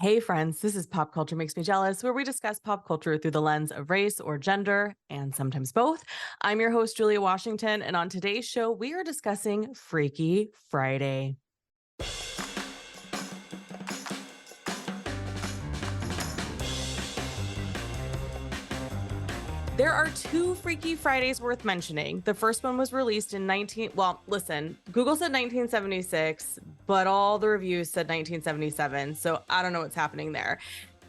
Hey friends, this is Pop Culture Makes Me Jealous, where we discuss pop culture through the lens of race or gender, and sometimes both. I'm your host, Julia Washington, and on today's show, we are discussing Freaky Friday. There are two Freaky Fridays worth mentioning. The first one was released in Google said 1976, but all the reviews said 1977, so I don't know what's happening there.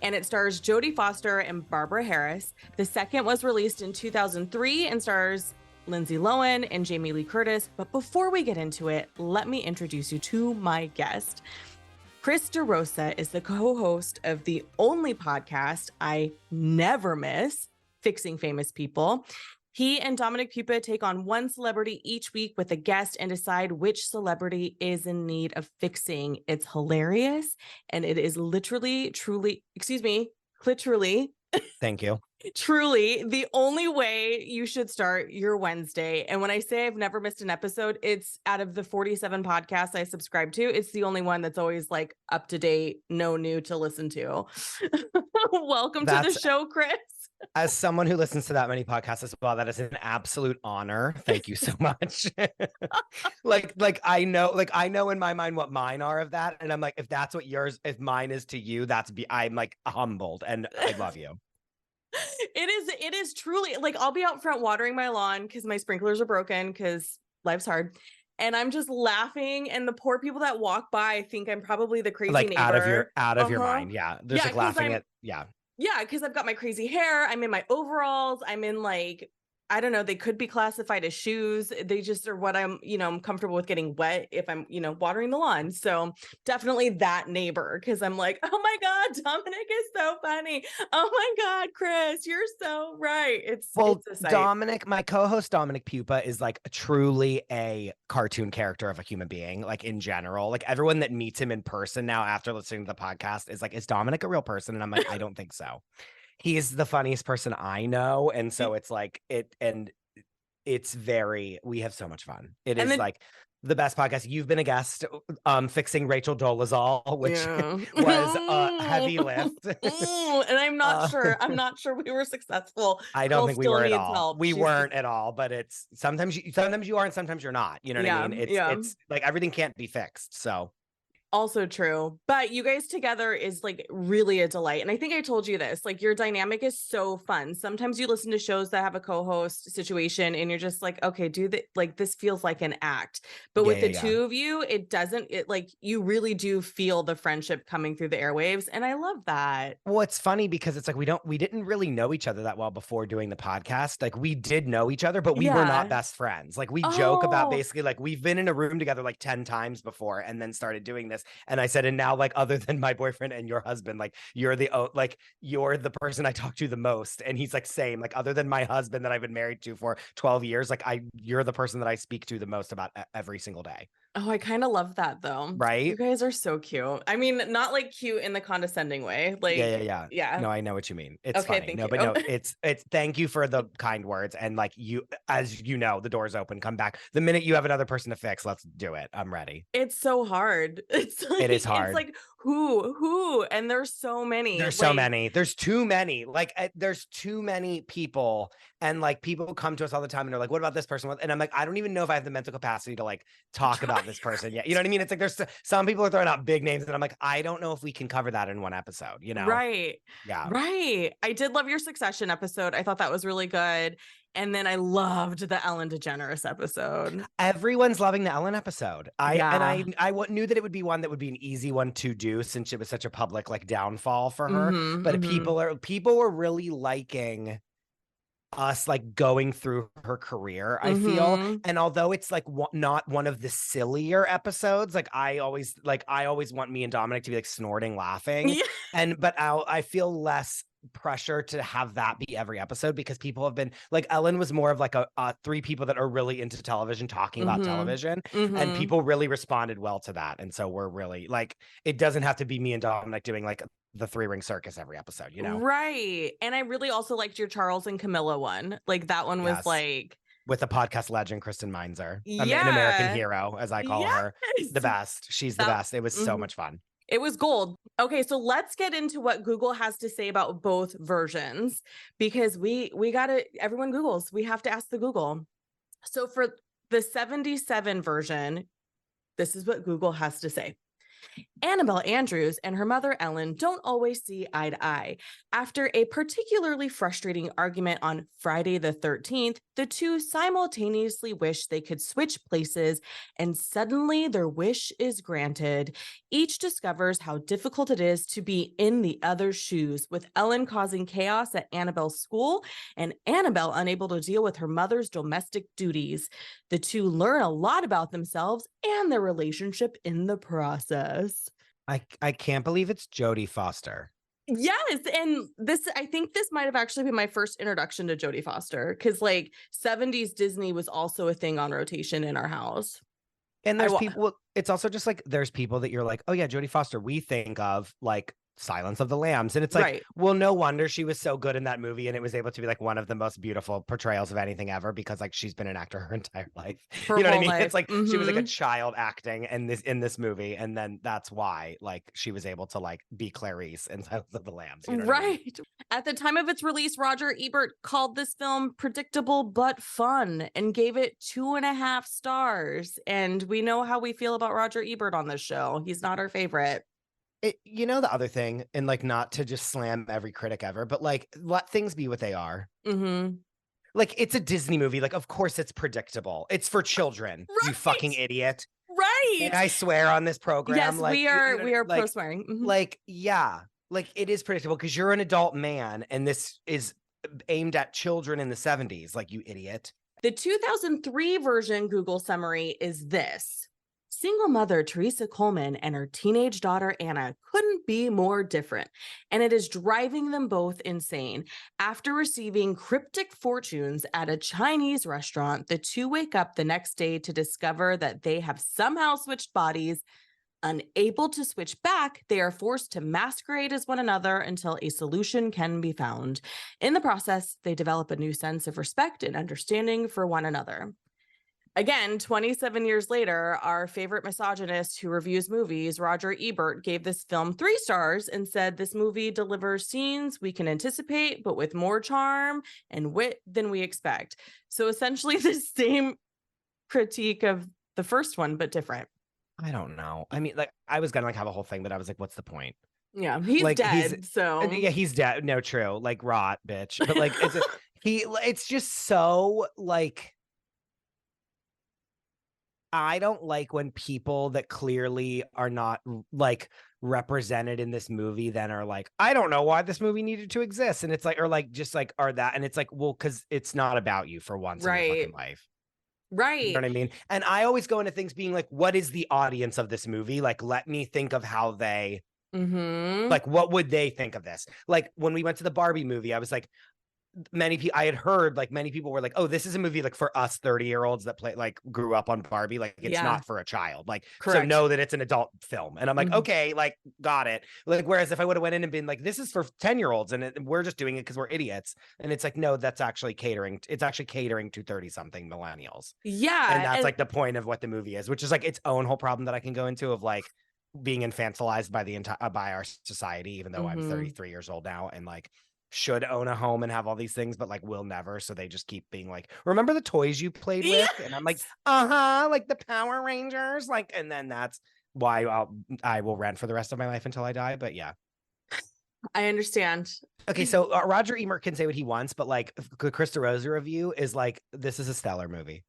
And it stars Jodie Foster and Barbara Harris. The second was released in 2003 and stars Lindsay Lohan and Jamie Lee Curtis. But before we get into it, let me introduce you to my guest. Chris DeRosa is the co-host of the only podcast I never miss, Fixing Famous People. He and Dominic Pupa take on one celebrity each week with a guest and decide which celebrity is in need of fixing. It's hilarious, and it is literally, Thank you. truly the only way you should start your Wednesday. And when I say I've never missed an episode, it's out of the 47 podcasts I subscribe to, it's the only one that's always like up to date, no new to listen to. Welcome to the show, Chris. As someone who listens to that many podcasts as well, that is an absolute honor. Thank you so much. I know in my mind what mine are of that. And I'm like, if that's what yours, if mine is to you, I'm like humbled and I love you. It is truly like, I'll be out front watering my lawn because my sprinklers are broken because life's hard. And I'm just laughing, and the poor people that walk by think I'm probably the crazy neighbor. Out of your mind. Yeah. There's like laughing at, yeah. Yeah, because I've got my crazy hair. I'm in my overalls. I'm in like, I don't know, they could be classified as shoes. They just are what I'm comfortable with getting wet if I'm, watering the lawn. So definitely that neighbor, because I'm like, oh my God, Dominic is so funny. Oh my God, Chris, you're so right. It's a sight. Dominic, my co-host Dominic Pupa is like truly a cartoon character of a human being, like in general. Like everyone that meets him in person now after listening to the podcast is like, is Dominic a real person? And I'm like, I don't think so. He's the funniest person I know. And so it's like we have so much fun. It is like the best podcast. You've been a guest fixing Rachel Dolezal, which was a heavy lift. And I'm not sure we were successful. I don't think we were at all. Help. We weren't at all, but it's sometimes you are and sometimes you're not. You know what I mean? It's like everything can't be fixed. So also true, but you guys together is like really a delight. And I think I told you this, like your dynamic is so fun. Sometimes you listen to shows that have a co-host situation and you're just like, okay, this feels like an act. But with the two of you, it like you really do feel the friendship coming through the airwaves. And I love that. Well, it's funny because it's like we didn't really know each other that well before doing the podcast. Like we did know each other, but we were not best friends. Like we joke about basically like we've been in a room together like 10 times before and then started doing this. And I said, and now like other than my boyfriend and your husband, like you're the person I talk to the most. And he's like, same, like other than my husband that I've been married to for 12 years, like you're the person that I speak to the most about every single day. Oh, I kind of love that though. Right? You guys are so cute. I mean, not like cute in the condescending way. Like yeah. No, I know what you mean. It's okay, funny. But no, it's thank you for the kind words. And like as you know, the door's open. Come back. The minute you have another person to fix, let's do it. I'm ready. It's so hard. It is hard. It's like who? And there's so many. There's so many. There's too many. Like there's too many people. And like people come to us all the time and they're like, what about this person? And I'm like, I don't even know if I have the mental capacity to like talk about this person yet. You know what I mean? It's like there's some people are throwing out big names and I'm like, I don't know if we can cover that in one episode, you know? Right. Yeah. Right. I did love your Succession episode. I thought that was really good. And then I loved the Ellen DeGeneres episode. Everyone's loving the Ellen episode. I knew that it would be one that would be an easy one to do since it was such a public like downfall for her. But people were really liking us like going through her career, I feel. And although it's like not one of the sillier episodes, like I always want me and Dominic to be like snorting laughing. But I feel less pressure to have that be every episode because people have been like, Ellen was more of like a three people that are really into television talking about television, and people really responded well to that. And so we're really like, it doesn't have to be me and Dominic doing like the 3-ring circus every episode, you know? Right. And I really also liked your Charles and Camilla one. Like that one was like with the podcast legend Kristen Meinzer, an American hero, as I call her. The best. She's the best. It was so much fun. It was gold. Okay, so let's get into what Google has to say about both versions, because we gotta, everyone Googles. We have to ask the Google. So for the 77 version, this is what Google has to say. Annabelle Andrews and her mother Ellen don't always see eye to eye. After a particularly frustrating argument on Friday the 13th, the two simultaneously wish they could switch places, and suddenly their wish is granted. Each discovers how difficult it is to be in the other's shoes, with Ellen causing chaos at Annabelle's school and Annabelle unable to deal with her mother's domestic duties. The two learn a lot about themselves and their relationship in the process. I can't believe it's Jodie Foster. Yes, and this, I think this might have actually been my first introduction to Jodie Foster, because like 70s Disney was also a thing on rotation in our house. And there's people, it's also just like there's people that you're like, oh yeah, Jodie Foster, we think of like Silence of the Lambs. And it's like, right. Well, no wonder she was so good in that movie, and it was able to be like one of the most beautiful portrayals of anything ever, because like she's been an actor her entire life. You know what I mean? Life. It's like she was like a child acting in this movie, and then that's why like she was able to like be Clarice in Silence of the Lambs. You know what I mean? At the time of its release, Roger Ebert called this film predictable but fun and gave it 2.5 stars. And we know how we feel about Roger Ebert on this show. He's not our favorite. You know, the other thing, and like not to just slam every critic ever, but like let things be what they are. Like it's a Disney movie. Like, of course it's predictable. It's for children. Right. You fucking idiot. Right. And I swear on this program. Yes, like, we are like, pro swearing. Like, yeah, like it is predictable because you're an adult man and this is aimed at children in the 70s. Like, you idiot. The 2003 version Google summary is this. Single mother Teresa Coleman and her teenage daughter Anna couldn't be more different, and it is driving them both insane. After receiving cryptic fortunes at a Chinese restaurant, the two wake up the next day to discover that they have somehow switched bodies. Unable to switch back, they are forced to masquerade as one another until a solution can be found. In the process, they develop a new sense of respect and understanding for one another. Again, 27 years later, our favorite misogynist who reviews movies, Roger Ebert, gave this film 3 stars and said this movie delivers scenes we can anticipate, but with more charm and wit than we expect. So essentially the same critique of the first one, but different. I don't know. I mean, like, I was gonna like have a whole thing, but I was like, what's the point? Yeah, he's like, dead. So yeah, he's dead. No, true. Like, rot, bitch. But like, it's just so like. I don't like when people that clearly are not like represented in this movie then are like, I don't know why this movie needed to exist. And it's like, or like, just like, are that, and it's like, well, because it's not about you for once in your fucking life. Right. You know what I mean? And I always go into things being like, what is the audience of this movie? Like, let me think of how they, like, what would they think of this? Like, when we went to the Barbie movie, I was like, I had heard like many people were like, oh, this is a movie like for us 30-year-olds that grew up on Barbie. Like, it's not for a child. Like, correct. So know that it's an adult film. And I'm like, okay, like, got it. Like, whereas if I would have went in and been like, this is for 10-year-olds and we're just doing it because we're idiots. And it's like, no, that's actually catering. It's actually catering to 30-something millennials. Yeah. And that's like the point of what the movie is, which is like its own whole problem that I can go into of like being infantilized by the entire, by our society, even though I'm 33 years old now and like, should own a home and have all these things, but like will never. So they just keep being like, remember the toys you played with? And I'm like, like the Power Rangers. Like, and then that's why I will rent for the rest of my life until I die. But yeah. I understand. Okay, so Roger Ebert can say what he wants, but like the Chris DeRosa review is like, this is a stellar movie.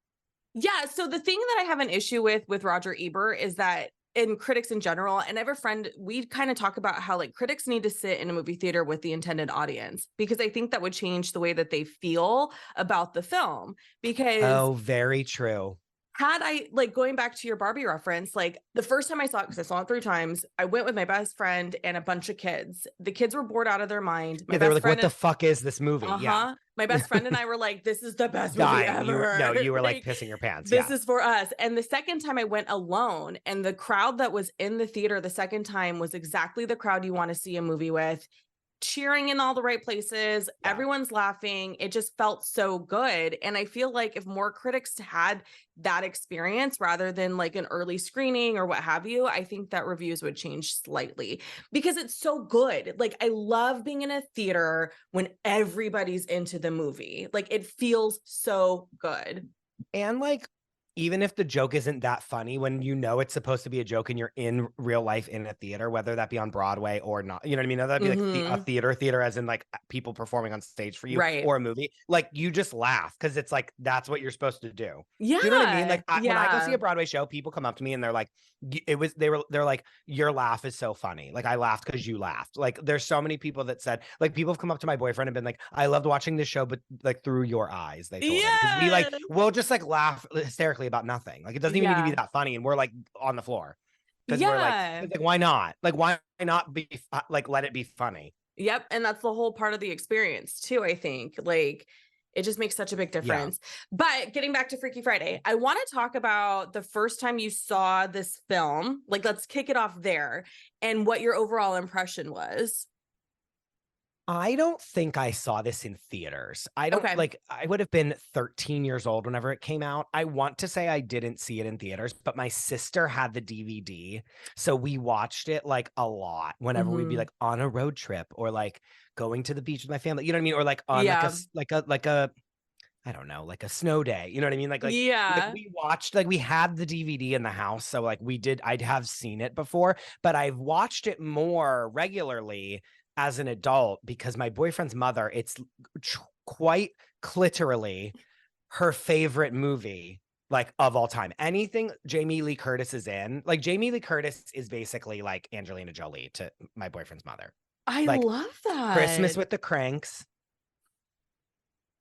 Yeah, so the thing that I have an issue with Roger Ebert is that in critics in general, and I have a friend, we kind of talk about how like critics need to sit in a movie theater with the intended audience, because I think that would change the way that they feel about the film. Because oh, very true. Had I, like, going back to your Barbie reference, like the first time I saw it, because I saw it 3 times, I went with my best friend and a bunch of kids. The kids were bored out of their mind. Yeah, they were like, what the fuck is this movie? Yeah. My best friend and I were like, this is the best movie ever. You were like pissing your pants. This is for us. And the second time I went alone, and the crowd that was in the theater the second time was exactly the crowd you want to see a movie with. cheering in all the right places. Yeah. Everyone's laughing. It just felt so good. And I feel like if more critics had that experience rather than like an early screening or what have you, I think that reviews would change slightly because it's so good. Like, I love being in a theater when everybody's into the movie. Like, it feels so good. And like, even if the joke isn't that funny, when you know it's supposed to be a joke and you're in real life in a theater, whether that be on Broadway or not, you know what I mean? That'd be like a theater as in like people performing on stage for you, right? Or a movie. Like, you just laugh because it's like, that's what you're supposed to do. Yeah. Do you know what I mean? Like, when I go see Yeah. a Broadway show, people come up to me and they're like, they're like, your laugh is so funny. Like, I laughed because you laughed. Like, there's so many people that said, like, people have come up to my boyfriend and been like, I loved watching this show, but like through your eyes, they told him. Because we like, we'll just like laugh hysterically about nothing. Like, it doesn't even need to be that funny. And we're like on the floor. Because we're like, it's like, why not? Like, why not be like, let it be funny? Yep. And that's the whole part of the experience too, I think. Like, it just makes such a big difference. Yeah. But getting back to Freaky Friday, I want to talk about the first time you saw this film. Like, let's kick it off there and what your overall impression was. I don't think I saw this in theaters. I don't like, I would have been 13 years old whenever it came out. I want to say I didn't see it in theaters, but my sister had the DVD. So we watched it like a lot whenever we'd be like on a road trip or like going to the beach with my family, you know what I mean? Or like on like a I don't know, like a snow day, you know what I mean? Like we watched, like we had the DVD in the house. So like I'd have seen it before, but I've watched it more regularly as an adult because my boyfriend's mother, it's quite literally her favorite movie, like of all time. Anything Jamie Lee Curtis is in, like Jamie Lee Curtis is basically like Angelina Jolie to my boyfriend's mother. I love that. Christmas with the Cranks.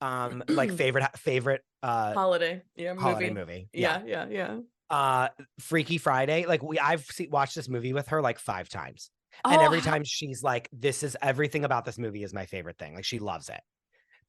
Like favorite holiday movie. Yeah. Freaky Friday. Like I've watched this movie with her like 5 times. And every time she's like, this is everything about this movie is my favorite thing. Like, she loves it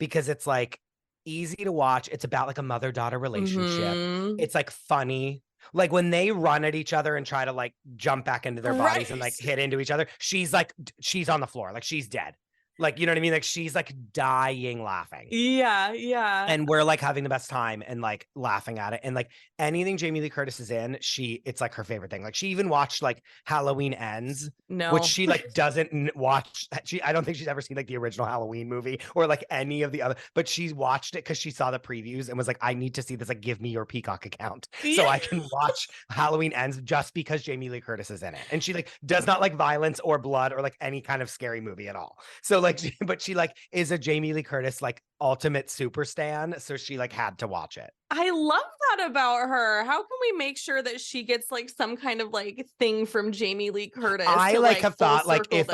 because it's like easy to watch. It's about like a mother-daughter relationship. It's like funny. Like when they run at each other and try to like jump back into their bodies and like hit into each other, she's on the floor. Like, she's dead. Like, you know what I mean? Like, she's like dying laughing. Yeah. And we're like having the best time and like laughing at it. And like anything Jamie Lee Curtis is in, it's like her favorite thing. Like, she even watched like Halloween Ends, which she like doesn't watch. I don't think she's ever seen like the original Halloween movie or like any of the other, but she's watched it because she saw the previews and was like, I need to see this. Like, give me your Peacock account so I can watch Halloween Ends just because Jamie Lee Curtis is in it. And she like does not like violence or blood or like any kind of scary movie at all. So like, but she like is a Jamie Lee Curtis like ultimate super stan, so she like had to watch it. I love that about her. How can we make sure that she gets like some kind of like thing from Jamie Lee Curtis? I like have thought like if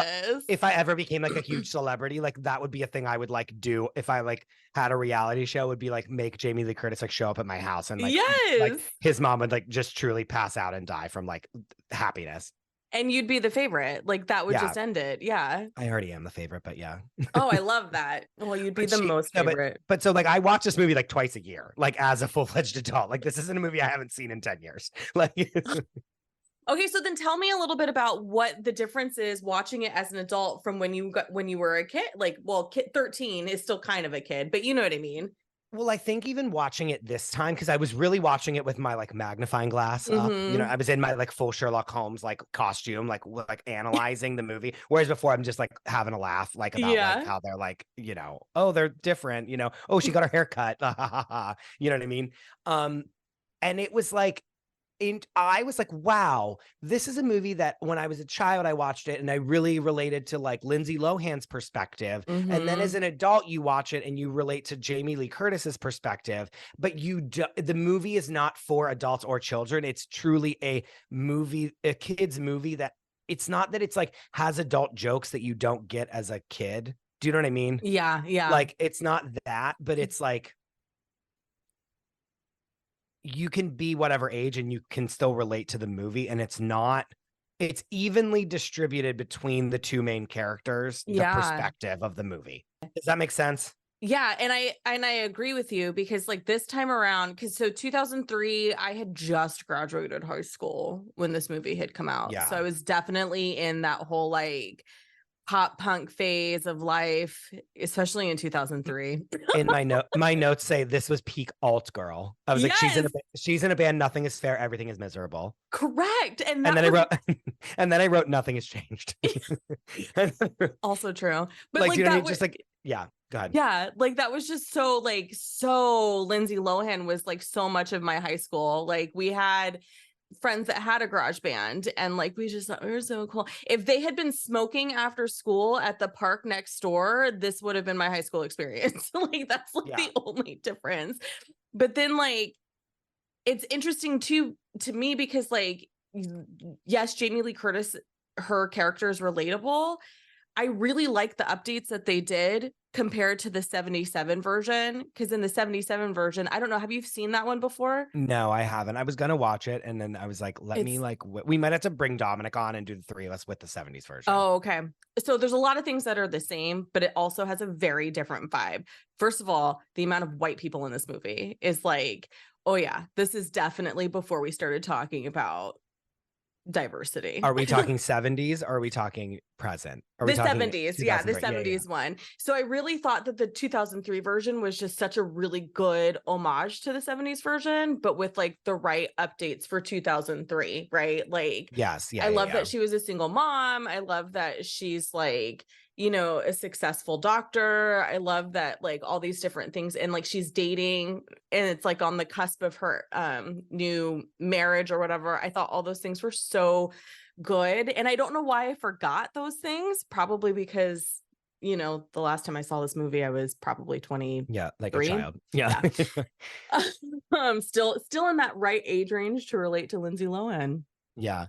I ever became like a huge celebrity, like that would be a thing I would like do if I like had a reality show, would be like make Jamie Lee Curtis like show up at my house and like like his mom would like just truly pass out and die from like happiness. And you'd be the favorite. Like, that would just end it. Yeah. I already am the favorite, but yeah. Oh, I love that. Well, you'd be the most favorite. But so like I watch this movie like twice a year, like as a full-fledged adult. Like, this isn't a movie I haven't seen in 10 years. Like Okay, so then tell me a little bit about what the difference is watching it as an adult from when you were a kid. Like, well, 13 is still kind of a kid, but you know what I mean? Well, I think even watching it this time, because I was really watching it with my like magnifying glass up, you know, I was in my like full Sherlock Holmes like costume, like analyzing the movie. Whereas before I'm just like having a laugh, like about like how they're like, you know, oh, they're different, you know, oh, she got her hair cut. You know what I mean? And it was like, and I was like, wow, this is a movie that when I was a child, I watched it and I really related to like Lindsay Lohan's perspective. And then as an adult, you watch it and you relate to Jamie Lee Curtis's perspective, but the movie is not for adults or children. It's truly a kid's movie that it's not that it's like has adult jokes that you don't get as a kid. Do you know what I mean? Yeah. Like, it's not that, but it's like, you can be whatever age and you can still relate to the movie, and it's evenly distributed between the two main characters, the perspective of the movie. Does that make sense? Yeah, and I agree with you because like this time around, because so 2003, I had just graduated high school when this movie had come out. Yeah. So I was definitely in that whole like pop punk phase of life, especially in 2003. In my notes say this was peak alt girl. I was like, Yes, she's in a band. Nothing is fair. Everything is miserable. correct. And And that then I was wrote, and then I wrote, nothing has changed. also true. But like, like do you know what I that mean? was, Just like, yeah, go ahead. yeah, like that was just so like, so Lindsay Lohan was like so much of my high school. Like we had friends that had a garage band, and like we just thought we were so cool. If they had been smoking after school at the park next door, this would have been my high school experience. Like that's like Yeah. the only difference. But then like it's interesting too to me because like yes, Jamie Lee Curtis, her character is relatable. I really like the updates that they did compared to the 77 version, because in the 77 version, I don't know, have you seen that one before? No, I haven't. I was gonna watch it, and then I was like, let me It's like we might have to bring Dominic on and do the three of us with the 70s version. Oh, okay. So there's a lot of things that are the same, but it also has a very different vibe. First of all, the amount of white people in this movie is like, oh yeah, this is definitely before we started talking about diversity. Are we talking 70s or are we talking present? Are we The talking 70s, yeah, the 2003? Yeah, 70s one. So I really thought that the 2003 version was just such a really good homage to the 70s version, but with like the right updates for 2003, right? Like, yes, yeah, I yeah, love yeah. that she was a single mom. I love that she's like, you know, a successful doctor. I love that like all these different things, and like she's dating and it's like on the cusp of her new marriage or whatever. I thought all those things were so good. And I don't know why I forgot those things. Probably because, you know, the last time I saw this movie, I was probably 20. Yeah, like a child. Yeah. Still in that right age range to relate to Lindsay Lohan. Yeah.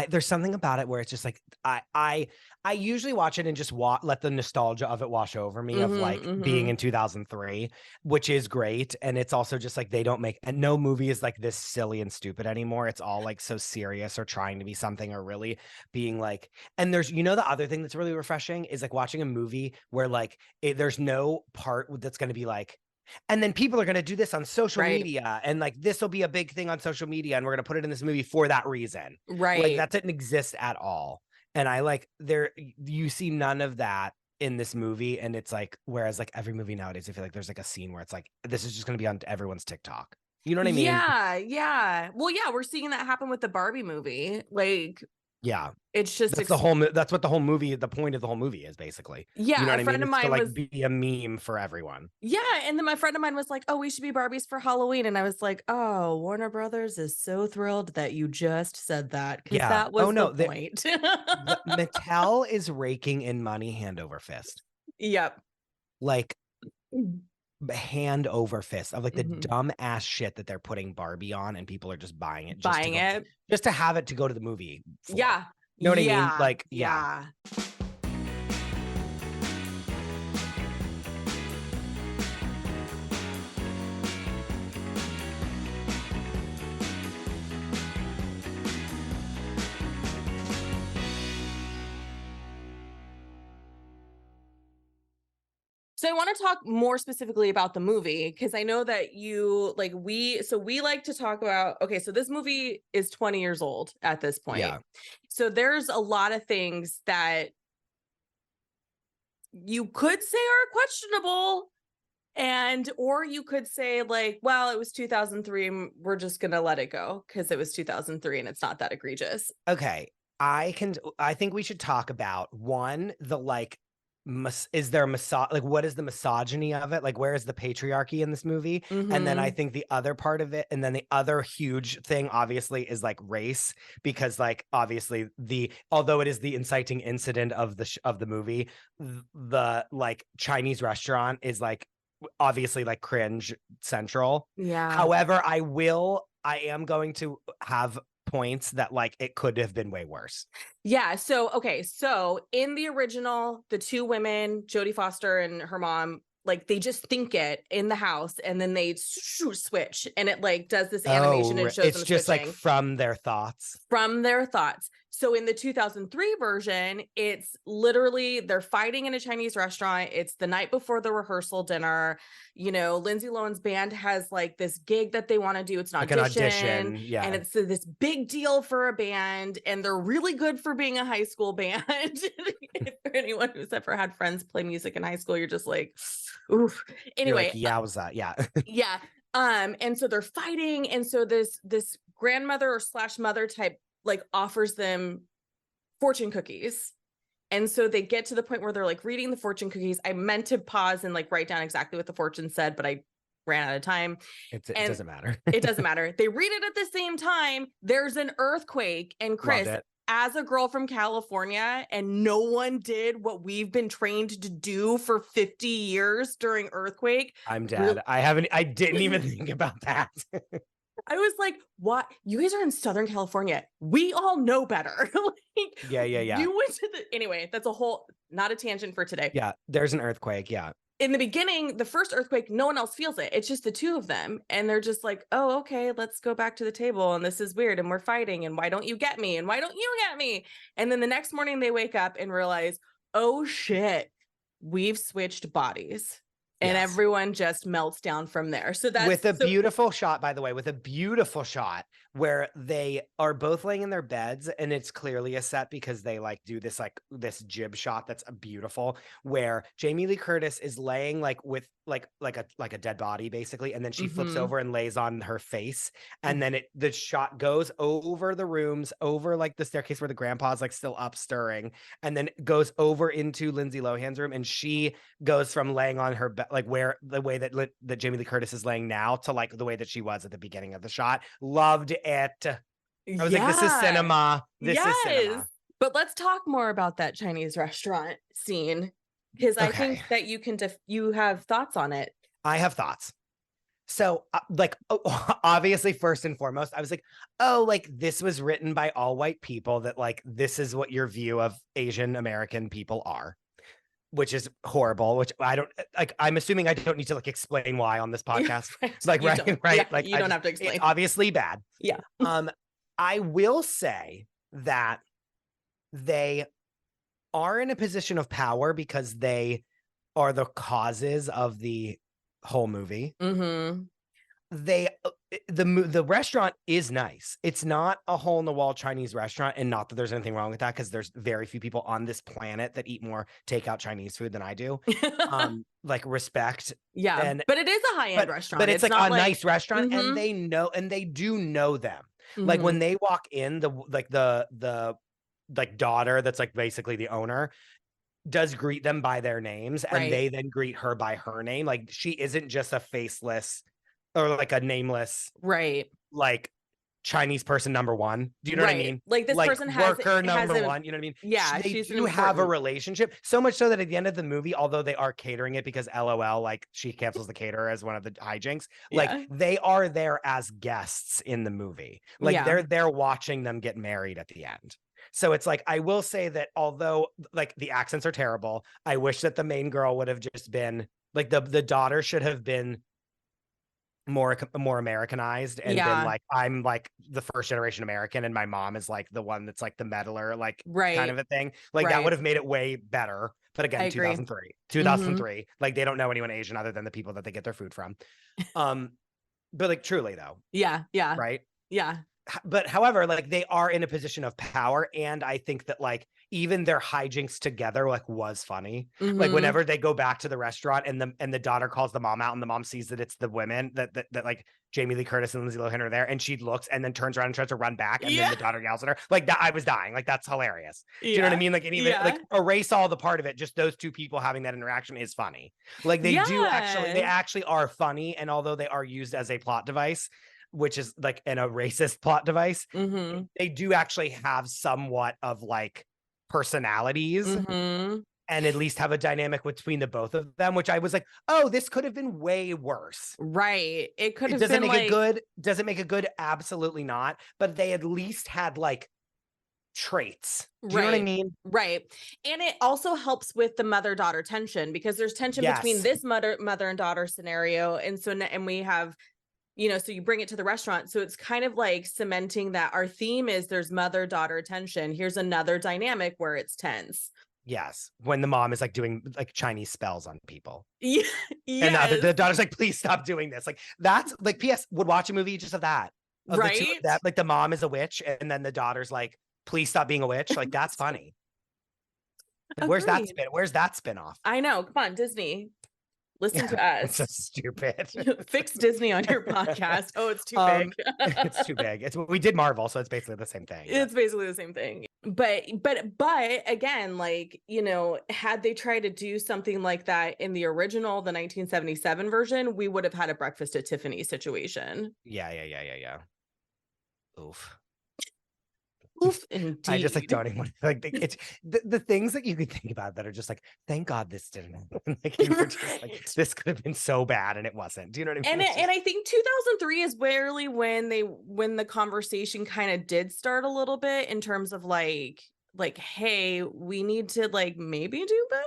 There's something about it where it's just like I usually watch it and just let the nostalgia of it wash over me of like being in 2003, which is great. And it's also just like they don't make, and no movie is like this silly and stupid anymore. It's all like so serious or trying to be something or really being like, and there's, you know, the other thing that's really refreshing is like watching a movie where like there's no part that's going to be like, and then people are going to do this on social media, and like this will be a big thing on social media, and we're going to put it in this movie for that reason. Right. Like that didn't exist at all. And I like you see none of that in this movie. And it's like, whereas like every movie nowadays, I feel like there's like a scene where it's like, this is just going to be on everyone's TikTok. You know what I mean? Yeah. Well, yeah, we're seeing that happen with the Barbie movie. Like, yeah, it's just that's that's what the whole movie, the point of the whole movie is basically. Yeah, you know what a friend I mean? of It's to mine like be a meme for everyone. Yeah, and then my friend of mine was like, "Oh, we should be Barbies for Halloween," and I was like, "Oh, Warner Brothers is so thrilled that you just said that, because that was the point." Mattel is raking in money hand over fist. Yep. Like hand over fist of like the dumb ass shit that they're putting Barbie on, and people are just buying it just to have it to go to the movie for. Yeah. You know what I mean? Like, yeah. So I want to talk more specifically about the movie, because I know that you like we like to talk about, okay, so this movie is 20 years old at this point. Yeah. So there's a lot of things that you could say are questionable, or you could say like, well, it was 2003 and we're just going to let it go because it was 2003 and it's not that egregious. Okay. I think we should talk about one, the like, is there like what is the misogyny of it, like where is the patriarchy in this movie? And then I think the other part of it, and then the other huge thing obviously is like race, because like obviously although it is the inciting incident of the movie, the like Chinese restaurant is like obviously like cringe central. Yeah. However, I am going to have points that like it could have been way worse. Yeah. So, okay. So in the original, the two women, Jodie Foster and her mom, like they just think it in the house and then they switch and it like does this animation and shows it's them just switching. like from their thoughts. So in the 2003 version, it's literally they're fighting in a Chinese restaurant. It's the night before the rehearsal dinner. You know, Lindsay Lohan's band has like this gig that they want to do. It's an Like audition, yeah. and it's this big deal for a band, and they're really good for being a high school band. For anyone who's ever had friends play music in high school, you're just like, oof. Anyway, you're like, yowza, yeah. yeah. And so they're fighting, and so this grandmother or slash mother type like offers them fortune cookies. And so they get to the point where they're like reading the fortune cookies. I meant to pause and like write down exactly what the fortune said, but I ran out of time. It doesn't matter. It doesn't matter. They read it at the same time. There's an earthquake. And Chris, as a girl from California, and no one did what we've been trained to do for 50 years during earthquake. I'm dead. I didn't even think about that. I was like, what? You guys are in Southern California. We all know better. Like, yeah. You went to anyway, that's a whole, not a tangent for today. Yeah, there's an earthquake. Yeah. In the beginning, the first earthquake, no one else feels it. It's just the two of them. And they're just like, oh, okay, let's go back to the table. And this is weird. And we're fighting. And why don't you get me? And why don't you get me? And then the next morning they wake up and realize, oh shit, we've switched bodies. And everyone just melts down from there. So that's with a beautiful shot, by the way, with a beautiful shot where they are both laying in their beds, and it's clearly a set because they like do this jib shot that's beautiful, where Jamie Lee Curtis is laying like with like a dead body basically, and then she flips over and lays on her face, and then the shot goes over the rooms, over like the staircase where the grandpa's like still up stirring, and then goes over into Lindsay Lohan's room, and she goes from laying on her bed, like where the way that Jamie Lee Curtis is laying now, to like the way that she was at the beginning of the shot. Loved it. I was like, this is cinema. This is cinema. But let's talk more about that Chinese restaurant scene, because I think that you have thoughts on it. I have thoughts. So obviously, first and foremost, I was like, oh, like this was written by all white people, that like this is what your view of Asian American people are, which is horrible, which I don't like. I'm assuming I don't need to like explain why on this podcast. Like, right. Yeah, like you don't have to explain. It's obviously bad. Yeah. I will say that they are in a position of power because they are the causes of the whole movie. The restaurant is nice. It's not a hole in the wall Chinese restaurant, and not that there's anything wrong with that, because there's very few people on this planet that eat more takeout Chinese food than I do. Like, respect. Yeah, but it is a high-end restaurant. But it's like a nice restaurant, and they do know them. Like when they walk in, the daughter that's like basically the owner does greet them by their names, and they then greet her by her name. Like, she isn't just a faceless or like a nameless, like Chinese person number one. Do you know what I mean? Like, this person has worker number one. You know what I mean? Yeah, they do have a relationship, so much so that at the end of the movie, although they are catering it because LOL, like she cancels the caterer as one of the hijinks, like they are there as guests in the movie. Like they're there watching them get married at the end. So it's like, I will say that although like the accents are terrible, I wish that the main girl would have just been like the daughter should have been more Americanized and been like, I'm like the first generation American, and my mom is like the one that's like the meddler, like kind of a thing. Like that would have made it way better. But again, 2003, like they don't know anyone Asian other than the people that they get their food from. But like truly though. Yeah. Right. Yeah. But however, like they are in a position of power, and I think that like even their hijinks together like was funny. Like whenever they go back to the restaurant and the daughter calls the mom out, and the mom sees that it's the women that like Jamie Lee Curtis and Lindsay Lohan are there, and she looks and then turns around and tries to run back, and then the daughter yells at her. Like that, I was dying. Like that's hilarious. Do you know what I mean? Like, and even like erase all the part of it, just those two people having that interaction is funny. Like they actually are funny, and although they are used as a plot device, which is like a racist plot device, they do actually have somewhat of like personalities, and at least have a dynamic between the both of them, which I was like, oh, this could have been way worse. Right. It could have been like... Does it make it good? Absolutely not. But they at least had like traits. Do you know what I mean? Right. And it also helps with the mother-daughter tension, because there's tension between this mother and daughter scenario. And so, and we have you know, so you bring it to the restaurant. So it's kind of like cementing that our theme is there's mother-daughter tension. Here's another dynamic where it's tense. Yes. When the mom is like doing like Chinese spells on people. Yeah. And Yes. the daughter's like, please stop doing this. Like that's like PS would watch a movie just of that. Of the two of Right. that, like the mom is a witch and then the daughter's like, please stop being a witch. Like that's funny. Like, where's that spin? Where's that spin-off? I know. Come on, Disney. Listen to us. It's so stupid. Fix Disney on your podcast. Oh, it's too big. It's too big. We did Marvel, so it's basically the same thing. It's basically the same thing. But again, like, you know, had they tried to do something like that in the original, the 1977 version, we would have had a Breakfast at Tiffany's situation. Yeah. Oof. Oof, indeed. I just like don't even want to, like it's the things that you could think about that are just like, thank God this didn't happen. Like you were just like, this could have been so bad and it wasn't. Do you know what I mean? And I think 2003 is barely when the conversation kind of did start a little bit in terms of like, hey, we need to like maybe do better.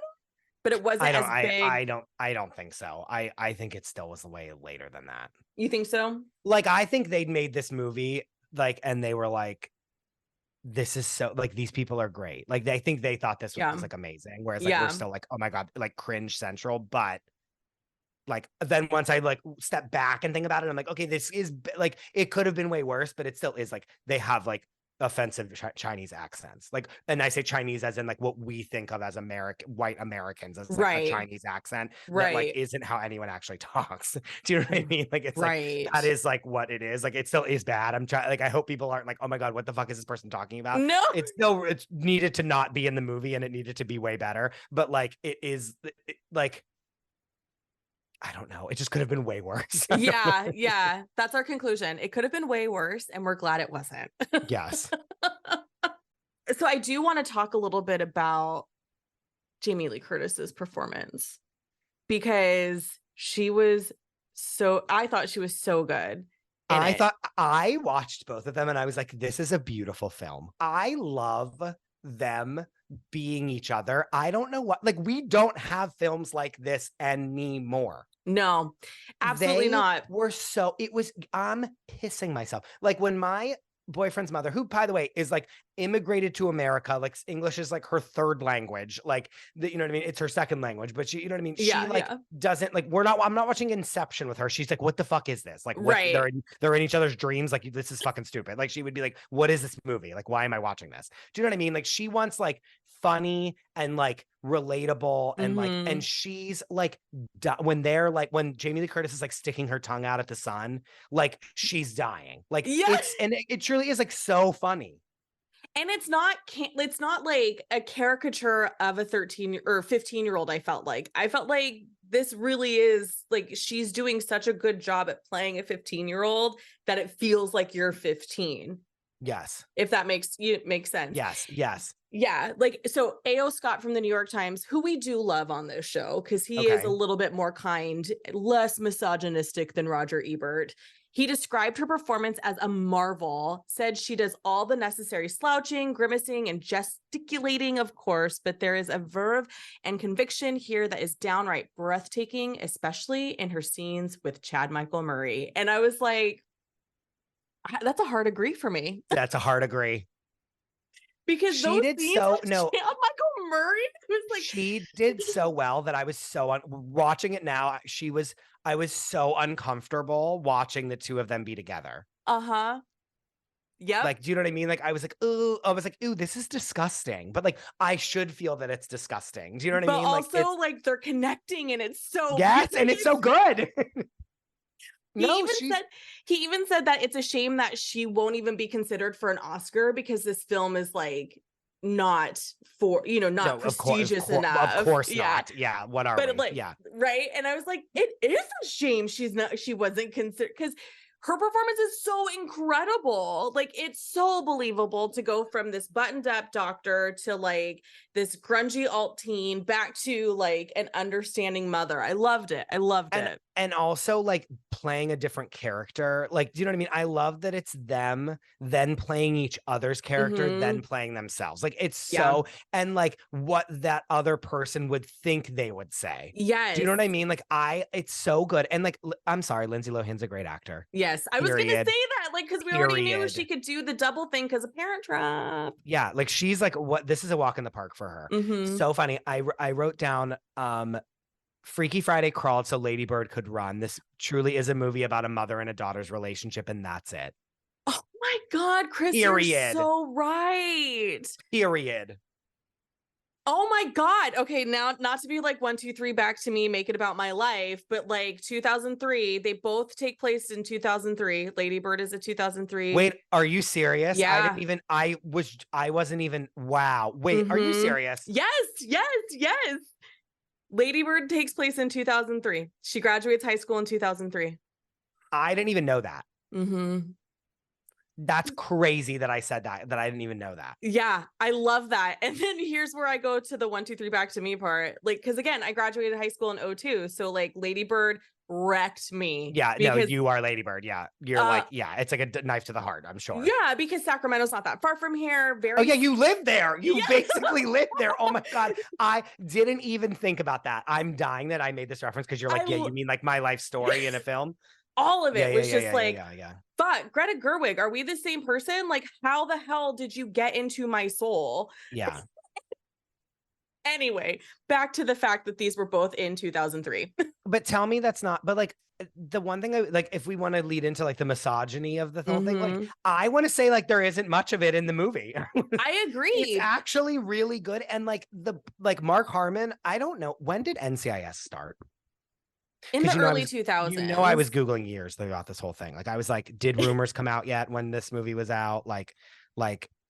But it wasn't as big. I don't think so. I think it still was way later than that. You think so? Like I think they'd made this movie like, and they were like, this is so like these people are great. Like I think they thought this was like amazing. Whereas like we're still like, oh my God, like cringe central. But like then once I like step back and think about it, I'm like, okay, this is like it could have been way worse, but it still is like they have like offensive Chinese accents. Like, and I say Chinese as in like what we think of as white Americans as like a Chinese accent that like isn't how anyone actually talks. Do you know what I mean? Like it's like that is like what it is. Like it still is bad. I'm trying like I hope people aren't like, oh my God, what the fuck is this person talking about? No, it's needed to not be in the movie and it needed to be way better. But like it is like I don't know. It just could have been way worse. Yeah. That's our conclusion. It could have been way worse, and we're glad it wasn't. Yes. So I do want to talk a little bit about Jamie Lee Curtis's performance because I thought she was so good. I watched both of them and I was like, this is a beautiful film. I love them being each other. I don't know what, like, we don't have films like this anymore. No, absolutely not. I'm pissing myself. Like when my boyfriend's mother, who by the way is like immigrated to America, like English is like her third language, like you know what I mean? It's her second language, but she, you know what I mean? She doesn't like, I'm not watching Inception with her. She's like, what the fuck is this? Like they're in each other's dreams. Like this is fucking stupid. Like she would be like, what is this movie? Like, why am I watching this? Do you know what I mean? Like she wants like funny and like relatable and like, and she's like, when Jamie Lee Curtis is like sticking her tongue out at the sun, like she's dying. Like it truly is like so funny. And it's not like a caricature of a 13 or 15-year-old. I felt like this really is like she's doing such a good job at playing a 15-year-old that it feels like you're 15. Yes. If that makes sense. Yes. Yeah. Like, so A.O. Scott from the New York Times, who we do love on this show, because he is a little bit more kind, less misogynistic than Roger Ebert. He described her performance as a marvel, said she does all the necessary slouching, grimacing, and gesticulating, of course, but there is a verve and conviction here that is downright breathtaking, especially in her scenes with Chad Michael Murray. And I was like, that's a hard agree for me. That's a hard agree. Because she did so Michael Murray was like she did so well that I was so watching it now. I was so uncomfortable watching the two of them be together. Yeah. Like, do you know what I mean? Like, I was like, ooh, this is disgusting. But like, I should feel that it's disgusting. Do you know what I mean? But also, like they're connecting, and it's so and it's so good. He even said that it's a shame that she won't even be considered for an Oscar because this film is like not prestigious enough. Of course not. Yeah. What are we? Like, right. And I was like, it is a shame she wasn't considered, because her performance is so incredible. Like, it's so believable to go from this buttoned up doctor to like this grungy alt teen back to like an understanding mother. I loved it. I loved it. And also like playing a different character. Like, do you know what I mean? I love that it's them then playing each other's character, then playing themselves. Like, it's so, and like what that other person would think they would say. Yes. Do you know what I mean? Like, it's so good. And like, I'm sorry, Lindsay Lohan's a great actor. Yes. I was going to say that, like, because we already knew she could do the double thing because of Parent Trap. Yeah. Like, she's like, this is a walk in the park for her. So funny. I wrote down, Freaky Friday crawled so Lady Bird could run. This truly is a movie about a mother and a daughter's relationship, and that's it. Oh my God, Chris, you're so right. Period. Oh my God. Okay, now not to be like 1, 2, 3 back to me, make it about my life, but like 2003, they both take place in 2003. Lady Bird is a 2003. Wait, are you serious? Yeah. I wasn't even, wow. Wait, are you serious? Yes. Lady Bird takes place in 2003. She graduates high school in 2003. I didn't even know that. That's crazy that I said that I didn't even know that. Yeah, I love that. And then here's where I go to the 1, 2, 3 back to me part. Like, because again, I graduated high school in 2002. So like Lady Bird wrecked me. Yeah, no, you are Lady Bird. Yeah. You're like, yeah, it's like a knife to the heart, I'm sure. Yeah, because Sacramento's not that far from here. Oh yeah, you live there. You basically live there. Oh my God. I didn't even think about that. I'm dying that I made this reference because you're like, you mean like my life story in a film? All of it was just like, fuck, Greta Gerwig, are we the same person? Like, how the hell did you get into my soul? Yeah. Anyway, back to the fact that these were both in 2003. But tell me that's not, but like the one thing I like, if we want to lead into like the misogyny of the whole thing, like I want to say like there isn't much of it in the movie. I agree. It's actually really good. And like Mark Harmon, I don't know, when did NCIS start? In the early 2000s. You know, I was Googling years throughout this whole thing. Like I was like, did rumors come out yet when this movie was out? Like,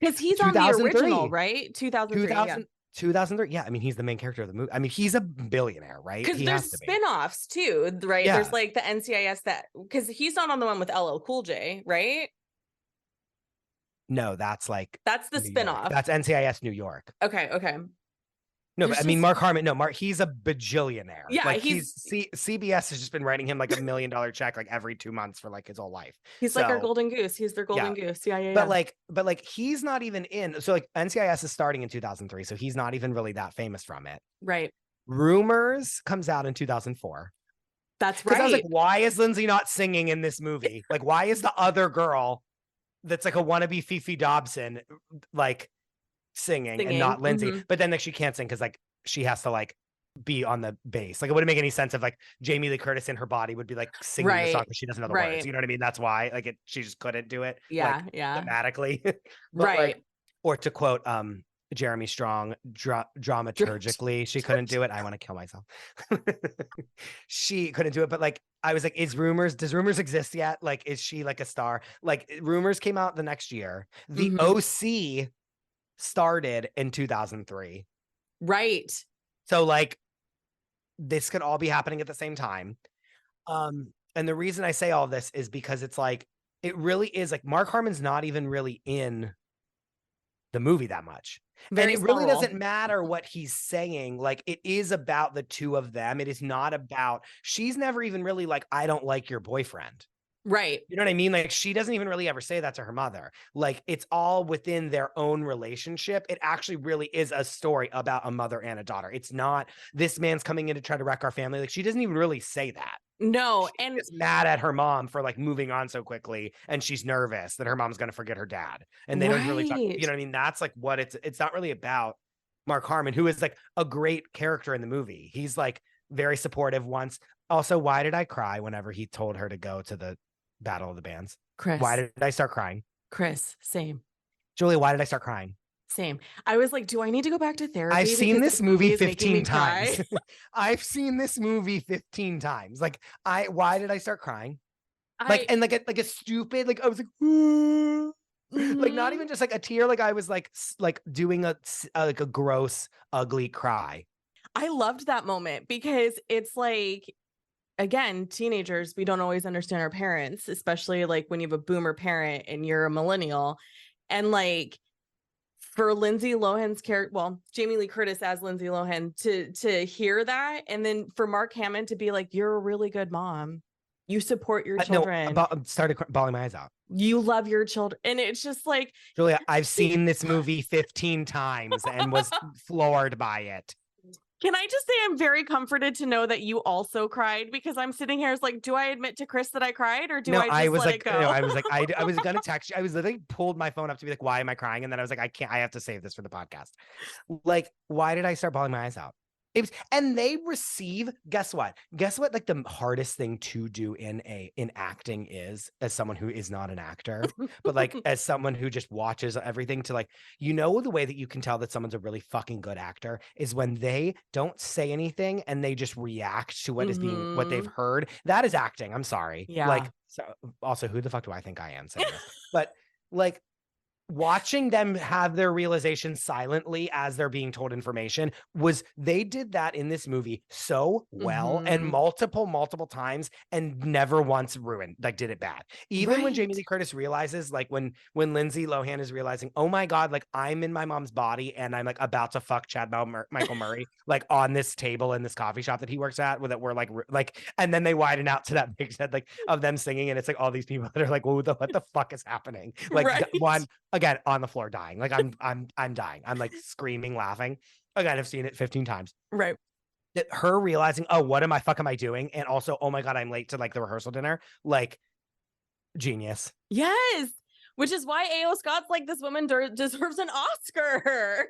because he's on the original, right? 2003. 2003. Yeah. I mean, he's the main character of the movie. I mean, he's a billionaire, right? Because there's spin-offs too, right? Yeah. There's like the NCIS because he's not on the one with LL Cool J, right? No, that's the spinoff. That's NCIS New York. Okay. No, but I mean, Mark Harmon, he's a bajillionaire. Yeah, like CBS has just been writing him like $1 million check like every 2 months for like his whole life. He's like our golden goose. He's their golden goose. Yeah. But like he's not even in. So like NCIS is starting in 2003, so he's not even really that famous from it. Right. Rumors comes out in 2004. That's right. I was like, why is Lindsay not singing in this movie? Like, why is the other girl that's like a wannabe Fifi Dobson like singing and not Lindsay? But then like she can't sing because like she has to like be on the bass. Like it wouldn't make any sense if like Jamie Lee Curtis in her body would be like singing the song because she doesn't know the words. You know what I mean? That's why like she just couldn't do it. Yeah, like, yeah. Thematically. Right. Like, or to quote Jeremy Strong, dramaturgically, she couldn't do it. I want to kill myself. She couldn't do it. But like I was like, does rumors exist yet? Like, is she like a star? Like rumors came out the next year. The OC started in 2003. Right. So like this could all be happening at the same time. And the reason I say all this is because it's like, it really is like Mark Harmon's not even really in the movie that much. And it really doesn't matter what he's saying. Like it is about the two of them. It is not about, she's never even really like, I don't like your boyfriend. Right. You know what I mean? Like she doesn't even really ever say that to her mother. Like it's all within their own relationship. It actually really is a story about a mother and a daughter. It's not this man's coming in to try to wreck our family. Like she doesn't even really say that. No. And it's mad at her mom for like moving on so quickly. And she's nervous that her mom's going to forget her dad. And they don't really talk, you know what I mean? That's like what it's not really about Mark Harmon, who is like a great character in the movie. He's like very supportive once. Also, why did I cry whenever he told her to go to the Battle of the Bands? Chris. Why did I start crying? Chris, same. Julia, why did I start crying? Same. I was like, do I need to go back to therapy? I've seen this movie 15 times. I've seen this movie 15 times. Like, why did I start crying? Like a stupid, like I was like, like not even just like a tear. Like I was like doing a gross, ugly cry. I loved that moment because it's like, again, teenagers, we don't always understand our parents, especially like when you have a boomer parent and you're a millennial. And like for Lindsay Lohan's character, well, Jamie Lee Curtis as Lindsay Lohan to hear that, and then for Mark Hamill to be like, you're a really good mom. You support your children. Started bawling my eyes out. You love your children. And it's just like, Julia, I've seen this movie 15 times and was floored by it. Can I just say I'm very comforted to know that you also cried, because I'm sitting here as like, do I admit to Chris that I cried, or do I just let it go? No, I was like, I was gonna text you. I was literally pulled my phone up to be like, why am I crying? And then I was like, I have to save this for the podcast. Like, why did I start bawling my eyes out? And they receive, guess what? Like the hardest thing to do in acting is, as someone who is not an actor, but like as someone who just watches everything, to like, the way that you can tell that someone's a really fucking good actor is when they don't say anything and they just react to what is being, what they've heard. That is acting. I'm sorry. Yeah. Like, so also, who the fuck do I think I am saying this? But like, watching them have their realizations silently as they're being told information they did that in this movie so well, and multiple times, and never once did it bad. Even when Jamie Lee Curtis realizes, like when Lindsay Lohan is realizing, oh my God, like I'm in my mom's body and I'm like about to fuck Michael Murray, like on this table in this coffee shop that he works at, that we're like, and then they widen out to that big set, like of them singing, and it's like all these people that are like, what the fuck is happening? Like one, again, on the floor dying. Like I'm dying. I'm like screaming, laughing. Again, I've seen it 15 times. Right. Her realizing, oh, what am I doing? And also, oh my God, I'm late to like the rehearsal dinner. Like, genius. Yes. Which is why A.O. Scott's like, this woman deserves an Oscar.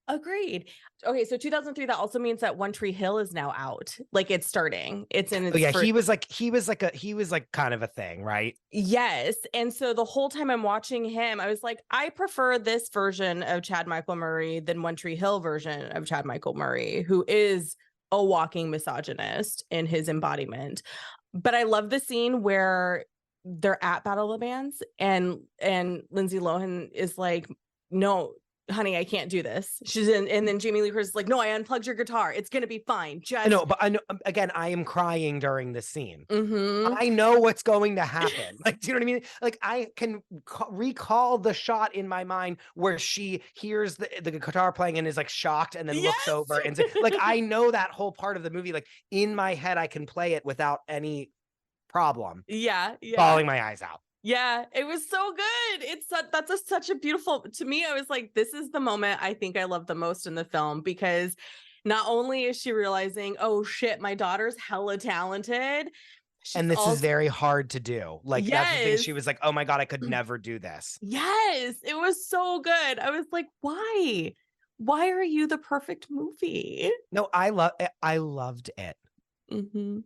Agreed. Okay, so 2003, that also means that One Tree Hill is now out. Like, it's starting. It's in its he was like kind of a thing, right? Yes. And so the whole time I'm watching him, I was like, I prefer this version of Chad Michael Murray than One Tree Hill version of Chad Michael Murray, who is a walking misogynist in his embodiment. But I love the scene where they're at Battle of the Bands and Lindsay Lohan is like, no, honey, I can't do this. She's in, and then Jamie Lee Curtis is like, no, I unplugged your guitar. It's gonna be fine. Just I know. Again, I am crying during this scene. Mm-hmm. I know what's going to happen. Like, do you know what I mean? Like, I can recall the shot in my mind where she hears the guitar playing and is like shocked, and then looks over and like, I know that whole part of the movie. Like in my head, I can play it without any problem. Yeah. Bawling my eyes out. Yeah, it was so good. Such a beautiful, to me, I was like, this is the moment I think I love the most in the film, because not only is she realizing, oh shit, my daughter's hella talented. And this is very hard to do. Like, that's the thing. She was like, oh my God, I could never do this. Yes, it was so good. I was like, why? Why are you the perfect movie? No, I loved it. Mm-hmm.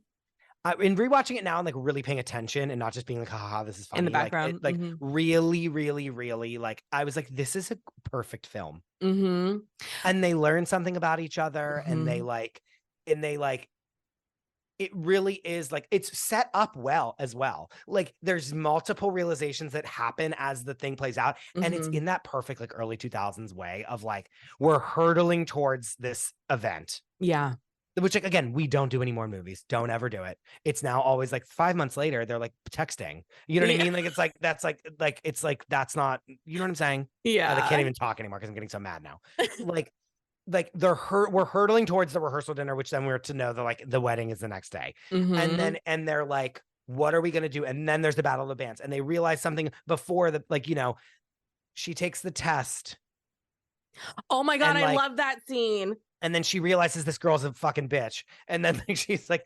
In rewatching it now, I'm like really paying attention and not just being like, haha, this is funny. In the background. Like, really, really, really, like, I was like, this is a perfect film. Mm-hmm. And they learn something about each other, and they it really is like, it's set up well as well. Like, there's multiple realizations that happen as the thing plays out. And it's in that perfect, like, early 2000s way of like, we're hurtling towards this event. Yeah. Which, like, again, we don't do any more movies. Don't ever do it. It's now always like 5 months later, they're like texting. You know what I mean? Like, it's like, that's that's not, you know what I'm saying? Yeah. I can't even talk anymore because I'm getting so mad now. like we're hurtling towards the rehearsal dinner, which then we're to know that like the wedding is the next day. And they're like, what are we going to do? And then there's the Battle of the Bands, and they realize something before the, like, she takes the test. Oh my God, I love that scene. And then she realizes this girl's a fucking bitch. And then she's like,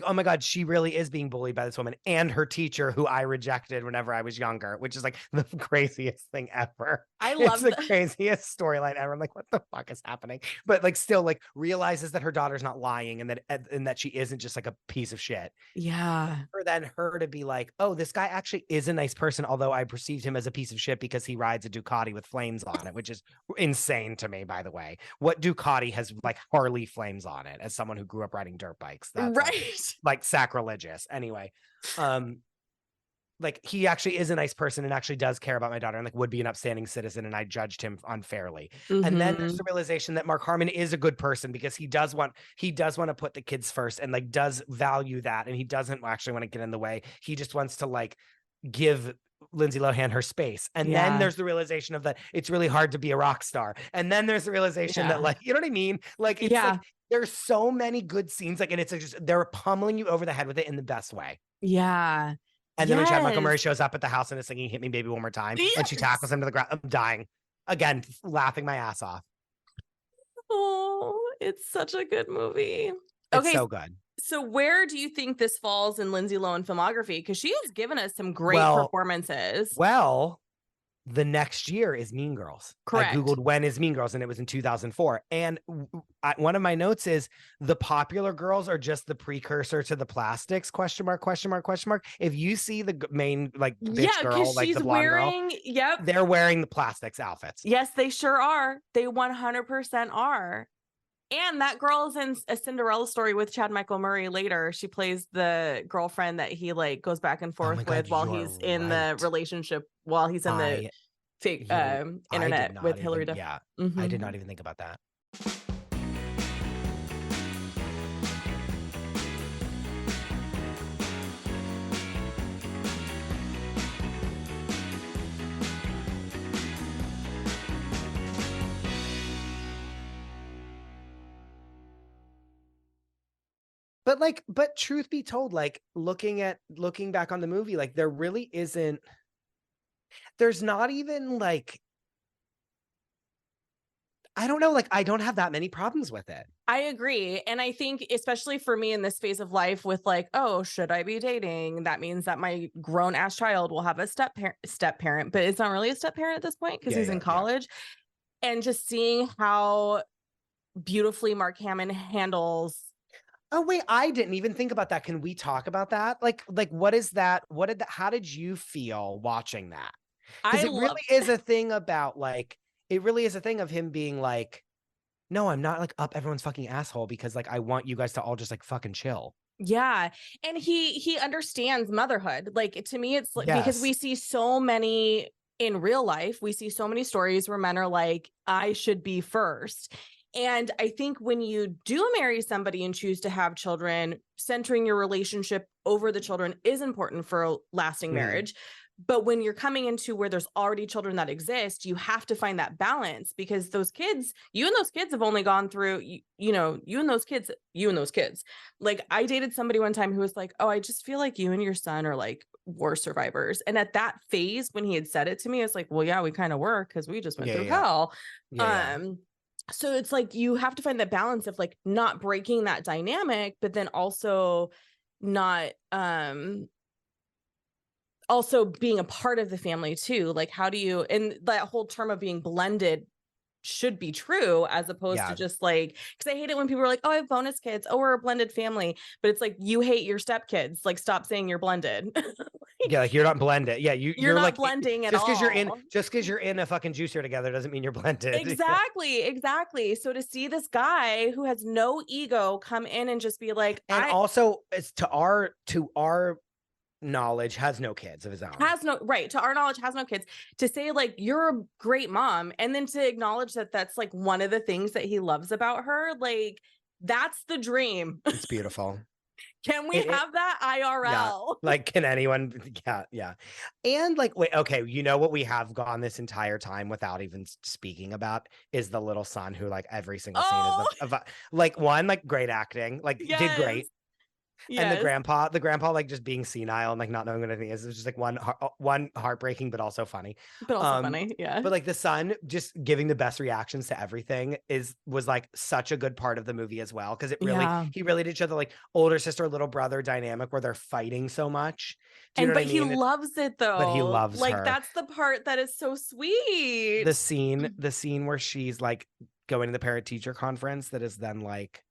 oh my God, she really is being bullied by this woman and her teacher, who I rejected whenever I was younger, which is like the craziest thing ever. I love the craziest storyline ever. I'm like, what the fuck is happening? But like, still like realizes that her daughter's not lying, and that she isn't just like a piece of shit. Yeah. For then her to be like, oh, this guy actually is a nice person, although I perceived him as a piece of shit because he rides a Ducati with flames on it, which is insane to me, by the way. What Ducati has like Harley flames on it, as someone who grew up riding dirt bikes? That's right. like sacrilegious. Anyway, like he actually is a nice person and actually does care about my daughter and like would be an upstanding citizen, and I judged him unfairly. And then there's the realization that Mark Harmon is a good person because he does want to put the kids first and like does value that, and he doesn't actually want to get in the way. He just wants to like give Lindsay Lohan her space. And then there's the realization of that it's really hard to be a rock star. And then there's the realization that like, you know what I mean? Like it's like there's so many good scenes, like, and it's like just they're pummeling you over the head with it in the best way. Yeah. And then when Chad Michael Murray shows up at the house and is singing "Hit Me Baby One More Time," and she tackles him to the ground, I'm dying again, laughing my ass off. Oh, it's such a good movie. It's so good. So where do you think this falls in Lindsay Lohan filmography? Because she has given us some great performances. Well, the next year is Mean Girls. Correct. I Googled when is Mean Girls, and it was in 2004. And one of my notes is the popular girls are just the precursor to the plastics, question mark, question mark, question mark. If you see the main like bitch girl, like the blonde girl, they're wearing the plastics outfits. Yes, they sure are. They 100% are. And that girl is in a Cinderella Story with Chad Michael Murray later. She plays the girlfriend that he like goes back and forth with while he's in the relationship, while he's in the fake internet with Hillary Duff. Yeah, I did not even think about that. But truth be told, like looking back on the movie, like there really isn't, there's not even like, I don't know, like I don't have that many problems with it. I agree. And I think especially for me in this phase of life with like, oh, should I be dating? That means that my grown ass child will have a step parent, but it's not really a step parent at this point because he's in college. And just seeing how beautifully Mark Hamill handles. Oh wait, I didn't even think about that. Can we talk about that? Like what is that? How did you feel watching that? Because it really is a thing about like, it really is a thing of him being like, no, I'm not like up everyone's fucking asshole because like I want you guys to all just like fucking chill. Yeah. And he understands motherhood. Like to me, it's like because we see so many in real life, we see so many stories where men are like, I should be first. And I think when you do marry somebody and choose to have children, centering your relationship over the children is important for a lasting marriage. But when you're coming into where there's already children that exist, you have to find that balance because those kids, you and those kids have only gone through, you and those kids. Like I dated somebody one time who was like, oh, I just feel like you and your son are like war survivors. And at that phase, when he had said it to me, it's like, well, yeah, we kind of were because we just went through hell. So it's like you have to find that balance of like not breaking that dynamic, but then also not also being a part of the family too. Like how do you, and that whole term of being blended should be true as opposed to just like, because I hate it when people are like, oh, I have bonus kids, oh, we're a blended family, but it's like you hate your stepkids, like stop saying you're blended. Like you're not blended. You're not like blending at just all. Because you're in a fucking juicer together doesn't mean you're blended. Exactly. So to see this guy who has no ego come in and just be like, and also it's to our knowledge has no kids of his own. To our knowledge has no kids. To say like you're a great mom and then to acknowledge that that's like one of the things that he loves about her, like that's the dream. It's beautiful. Can we have that IRL? Yeah. Like can anyone yeah. And like wait, okay, you know what we have gone this entire time without even speaking about is the little son who like every single scene of like one like great acting, like did great. And the grandpa like just being senile and like not knowing what anything is. It's just like one heartbreaking, but also funny. But also funny, yeah. But like the son just giving the best reactions to everything was like such a good part of the movie as well. Cause it really, he really did show the like older sister, little brother dynamic where they're fighting so much. But he loves it though. But he loves like her. That's the part that is so sweet. The scene where she's like going to the parent teacher conference that is then like,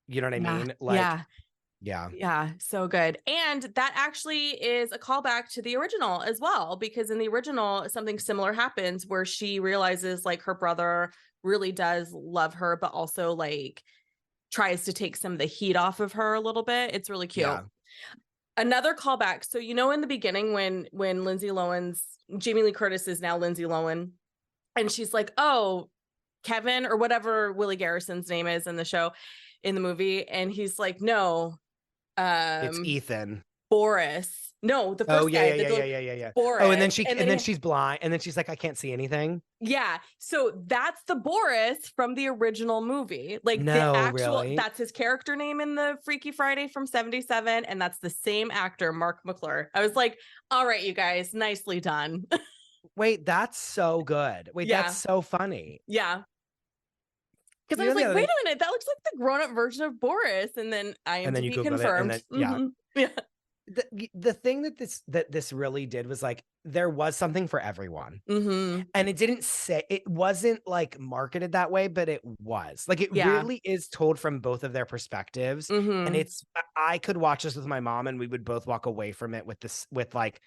you know what I mean? Like, yeah, so good. And that actually is a callback to the original as well, because in the original something similar happens where she realizes like her brother really does love her, but also like tries to take some of the heat off of her a little bit. It's really cute. Another callback. So in the beginning when Jamie Lee Curtis is now Lindsay Lohan, and she's like, "Oh, Kevin," or whatever Willie Garrison's name is in the show, in the movie, and he's like, "No, It's Ethan. Boris." No, the first guy. Yeah. Boris. Oh, and then she's blind, and then she's like, I can't see anything. Yeah. So that's the Boris from the original movie. Like no, the actual, really? that's his character name in the Freaky Friday from 77. And that's the same actor, Mark McClure. I was like, all right, you guys, nicely done. Wait, that's so good. Wait, Yeah. that's so funny. Yeah. Because I was like, wait a minute, that looks like the grown-up version of Boris. And then IMDb confirmed. It, and then, yeah. The thing that this really did was like there was something for everyone, and it wasn't like marketed that way, but it was like it really is told from both of their perspectives, and I could watch this with my mom and we would both walk away from it with like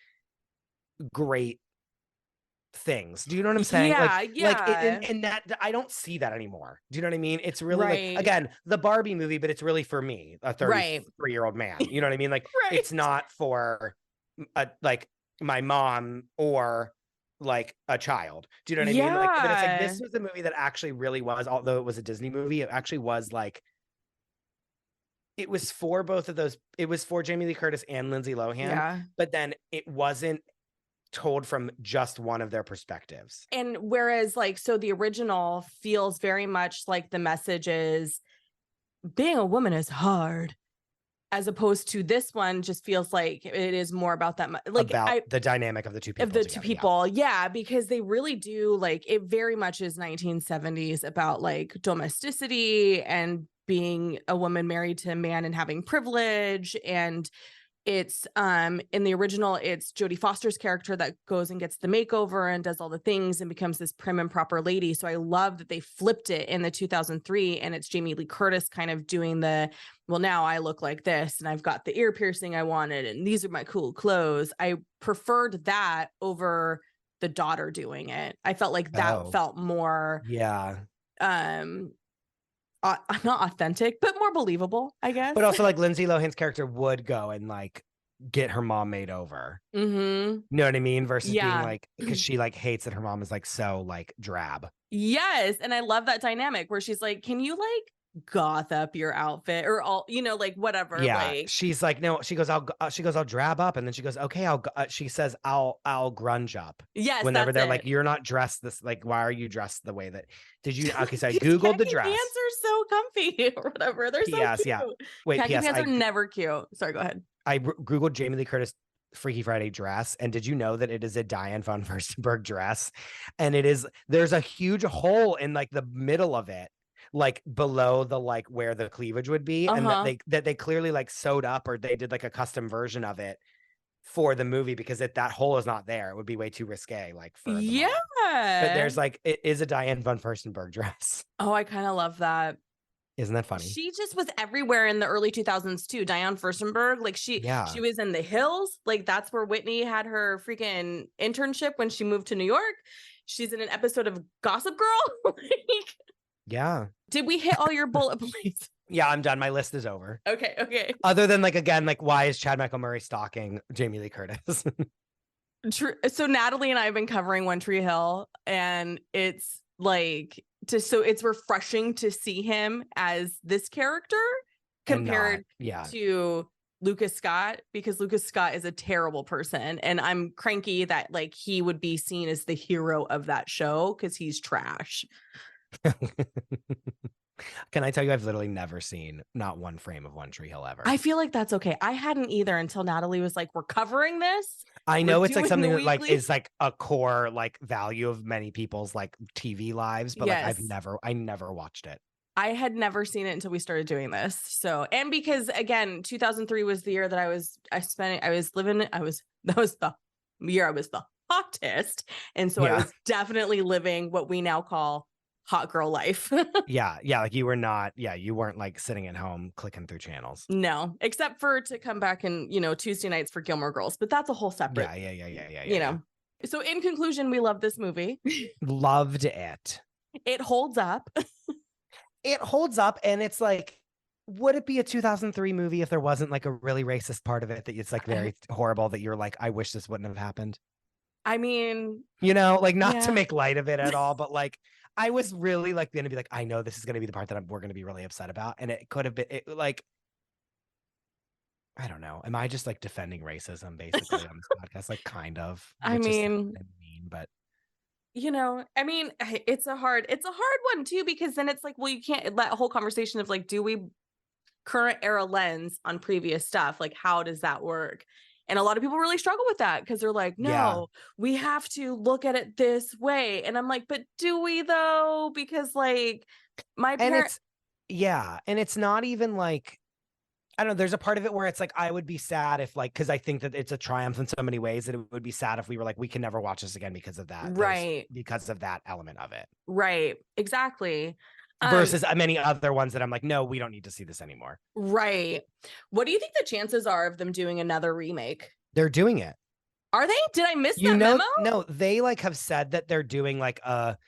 great things. Do you know what I'm saying? And that I don't see that anymore. Do you know what I mean? It's really like, again, the Barbie movie, but it's really for me, a 33-year-old man. You know what I mean? Like it's not for like my mom or like a child. Do you know what I mean? Like, but it's like this was a movie that actually really was, although it was a Disney movie, it actually was like it was for both of those. It was for Jamie Lee Curtis and Lindsay Lohan, but then it wasn't told from just one of their perspectives. And whereas like, so the original feels very much like the message is being a woman is hard, as opposed to this one just feels like it is more about that, like about the dynamic of the two people. Yeah, because they really do, like, it very much is 1970s about like domesticity and being a woman married to a man and having privilege. And it's in the original, it's Jodie Foster's character that goes and gets the makeover and does all the things and becomes this prim and proper lady. So I love that they flipped it in the 2003, and it's Jamie Lee Curtis kind of doing the, well, now I look like this and I've got the ear piercing I wanted and these are my cool clothes. I preferred that over the daughter doing it. I felt like that felt more not authentic, but more believable, I guess. But also like Lindsay Lohan's character would go and like get her mom made over. You know what I mean? Versus being like, because she like hates that her mom is like so like drab. Yes. And I love that dynamic where she's like, can you like goth up your outfit or all, like whatever. Yeah. Like, she's like, no, she goes, I'll drab up. And then she goes, okay, she says, I'll grunge up. Yes. Whenever they're like, you're not dressed this, like, why are you dressed the way that, okay, so I Googled the dress. Pants are so comfy or whatever. They're so cute. Yeah. Wait, khaki pants are never cute. Sorry, go ahead. I Googled Jamie Lee Curtis Freaky Friday dress, and did you know that it is a Diane von Furstenberg dress? And there's a huge hole in like the middle of it, like below the like where the cleavage would be, and that they clearly like sewed up, or they did like a custom version of it for the movie, because if that hole is not there, it would be way too risque. Like for but there's like, it is a Diane von Furstenberg dress. Oh, I kind of love that. Isn't that funny? She just was everywhere in the early 2000s too. Diane Furstenberg, like she was in The Hills. Like that's where Whitney had her freaking internship when she moved to New York. She's in an episode of Gossip Girl. Yeah. Did we hit all your bullet points? Yeah, I'm done. My list is over. Okay. Other than like, again, like why is Chad Michael Murray stalking Jamie Lee Curtis? True. So Natalie and I have been covering One Tree Hill, and it's like it's refreshing to see him as this character compared to Lucas Scott, because Lucas Scott is a terrible person, and I'm cranky that like he would be seen as the hero of that show because he's trash. Can I tell you, I've literally never seen not one frame of One Tree Hill ever. I feel like that's okay. I hadn't either until Natalie was like, we're covering this. I know it's like something that like is like a core like value of many people's like TV lives, but like I never watched it. I had never seen it until we started doing this. So, and because again, 2003 was the year that that was the year I was the hottest. And so I was definitely living what we now call hot girl life. yeah. Like you weren't like sitting at home clicking through channels. No, except for to come back and, Tuesday nights for Gilmore Girls, but that's a whole separate. Yeah. So in conclusion, we love this movie. Loved it. It holds up. It holds up, and it's like would it be a 2003 movie if there wasn't like a really racist part of it that it's like very horrible that you're like, I wish this wouldn't have happened? I mean, You know, like not to yeah. make light of it at all, but like I was really like going to be like, I know this is going to be the part that we're going to be really upset about. And it could have been like, I don't know. Am I just like defending racism basically on this podcast? Like kind of, I which is mean, mean, but I mean, it's a hard one too, because then it's like, well, you can't that whole conversation of like, do we current era lens on previous stuff? Like, how does that work? And a lot of people really struggle with that because they're like, no, we have to look at it this way. And I'm like, but do we though? Because like my parents. And it's not even like, I don't know. There's a part of it where it's like, I would be sad if like, because I think that it's a triumph in so many ways that it would be sad if we were like, we can never watch this again because of that. Right. Because of that element of it. Right. Exactly. Versus many other ones that I'm like, no, we don't need to see this anymore. Right. What do you think the chances are of them doing another remake? They're doing it. Are they? Did I miss that memo? No, they like have said that they're doing like a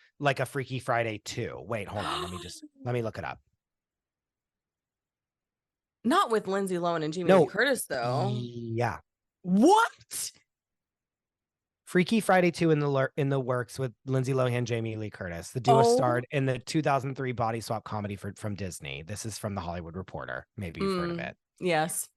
Freaky Friday 2. Wait, hold on. Let me look it up. Not with Lindsay Lohan and Jamie Lee Curtis, though. Yeah. What? Freaky Friday 2 in the works with Lindsay Lohan, Jamie Lee Curtis. The duo starred in the 2003 body swap comedy from Disney. This is from The Hollywood Reporter. Maybe you've heard of it. Yes.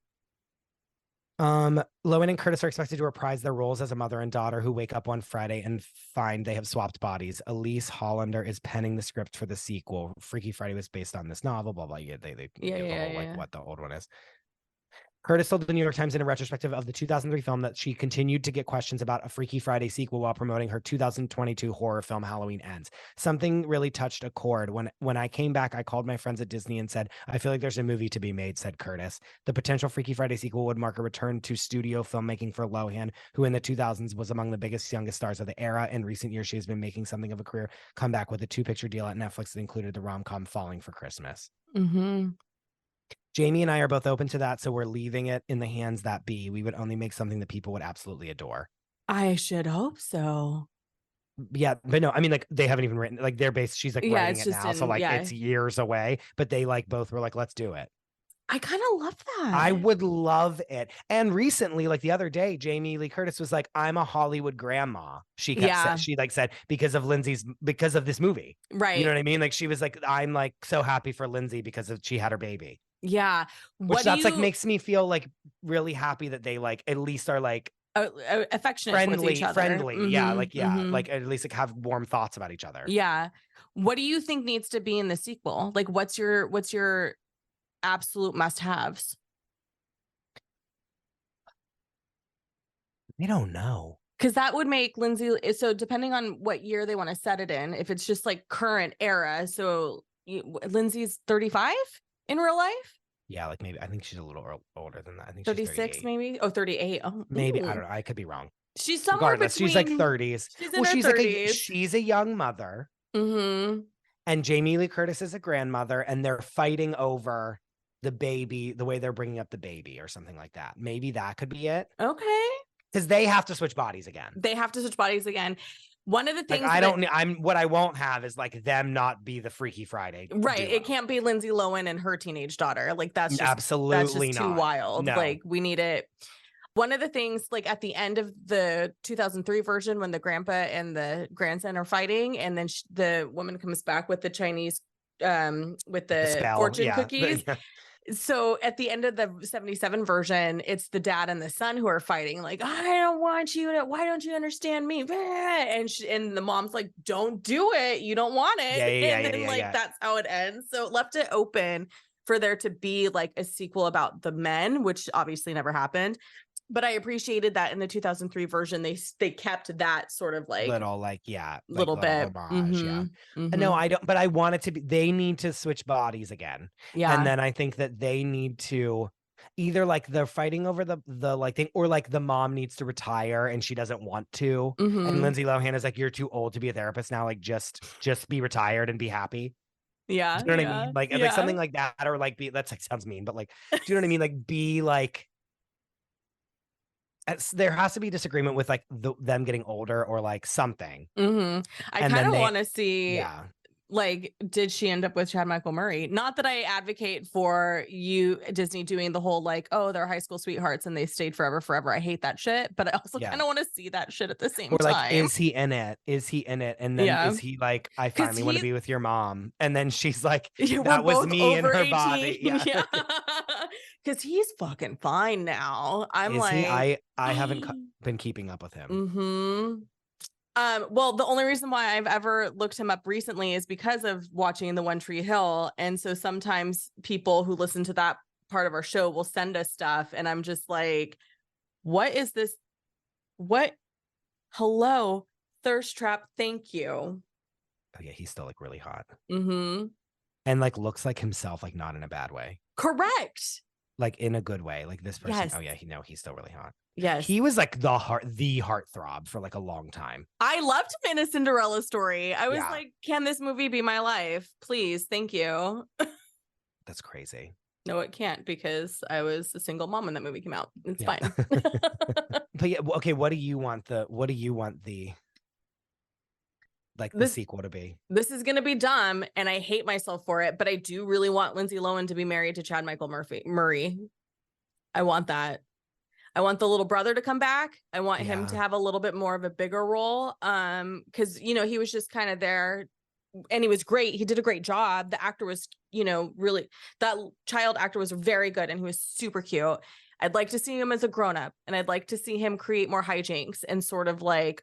Lohan and Curtis are expected to reprise their roles as a mother and daughter who wake up one Friday and find they have swapped bodies. Elise Hollander is penning the script for the sequel. Freaky Friday was based on this novel, blah, blah. They give the whole like what the old one is. Curtis told the New York Times in a retrospective of the 2003 film that she continued to get questions about a Freaky Friday sequel while promoting her 2022 horror film Halloween Ends. Something really touched a chord. When I came back, I called my friends at Disney and said, I feel like there's a movie to be made, said Curtis. The potential Freaky Friday sequel would mark a return to studio filmmaking for Lohan, who in the 2000s was among the biggest, youngest stars of the era. In recent years, she has been making something of a career comeback with a 2-picture deal at Netflix that included the rom-com Falling for Christmas. Mm-hmm. Jamie and I are both open to that, so we're leaving it in the hands that be. We would only make something that people would absolutely adore. I should hope so. Yeah, but no, I mean, like they haven't even written like they're based. She's like writing it now, so like it's years away. But they like both were like, let's do it. I kind of love that. I would love it. And recently, like the other day, Jamie Lee Curtis was like, "I'm a Hollywood grandma." She kept she like said because of this movie, right? You know what I mean? Like she was like, "I'm like so happy for Lindsay because she had her baby." Yeah, like makes me feel like really happy that they like at least are like affectionate with each other. Friendly, mm-hmm, like at least like have warm thoughts about each other. Yeah. What do you think needs to be in the sequel? Like, what's your absolute must-haves? I don't know. Because that would make Lindsay, so depending on what year they want to set it in, if it's just like current era, so Lindsay's 35 in real life? Yeah, like maybe I think she's a little older than that. I think 36 she's 38. Maybe. Oh, 38. Oh, maybe. I don't know. I could be wrong. She's somewhere between. She's like 30s. She's in her 30s. She's a young mother. Mm-hmm. And Jamie Lee Curtis is a grandmother, and they're fighting over the baby, the way they're bringing up the baby, or something like that. Maybe that could be it. Okay. Because they have to switch bodies again. One of the things what I won't have is like them not be the Freaky Friday. Right. Duo. It can't be Lindsay Lohan and her teenage daughter. Like that's just absolutely too wild. No. Like we need it. One of the things, like at the end of the 2003 version, when the grandpa and the grandson are fighting, and then the woman comes back with the Chinese, with the fortune cookies. So at the end of the 77 version, it's the dad and the son who are fighting. Like, I don't want you to, why don't you understand me? And the mom's like, don't do it. You don't want it. That's how it ends. So it left it open for there to be like a sequel about the men, which obviously never happened. But I appreciated that in the 2003 version, they kept that sort of like little bit. Homage, Mm-hmm. No, I don't. But I want it to be. They need to switch bodies again. Yeah, and then I think that they need to either like they're fighting over the like thing, or like the mom needs to retire and she doesn't want to, and Lindsay Lohan is like, you're too old to be a therapist now. Like just be retired and be happy. Yeah, do you know what I mean? Like something like that, or like that's like sounds mean, but like, do you know what I mean? Like be like. There has to be disagreement with like them getting older or like something. I kind of want to see like, did she end up with Chad Michael Murray? Not that I advocate for Disney doing the whole like, oh, they're high school sweethearts and they stayed forever. I hate that shit, but I also kind of want to see that shit at the same or like, time. is he in it? And then is he like, I finally want to be with your mom? And then she's like, that was me in her 18. body. Yeah. Because he's fucking fine now. I'm is he? like, I haven't been keeping up with him. Mm-hmm. Well, the only reason why I've ever looked him up recently is because of watching the One Tree Hill. And so sometimes people who listen to that part of our show will send us stuff. And I'm just like, what is this? What? Hello, thirst trap. Thank you. Oh yeah, he's still like really hot. Mm-hmm. And like looks like himself, like not in a bad way. Correct. Like in a good way. Like this person. Yes. Oh yeah, he's still really hot. Yes. He was like the heartthrob for like a long time. I loved him in A Cinderella Story. I was like, can this movie be my life? Please. Thank you. That's crazy. No, it can't, because I was a single mom when that movie came out. It's fine. But yeah, okay, what do you want the sequel to be? This is gonna be dumb and I hate myself for it, but I do really want Lindsay Lohan to be married to Chad Michael Murray. I want that. I want the little brother to come back. I want him to have a little bit more of a bigger role. Because he was just kind of there and he was great. He did a great job. The actor was, really, that child actor was very good and he was super cute. I'd like to see him as a grown-up, and I'd like to see him create more hijinks and sort of like,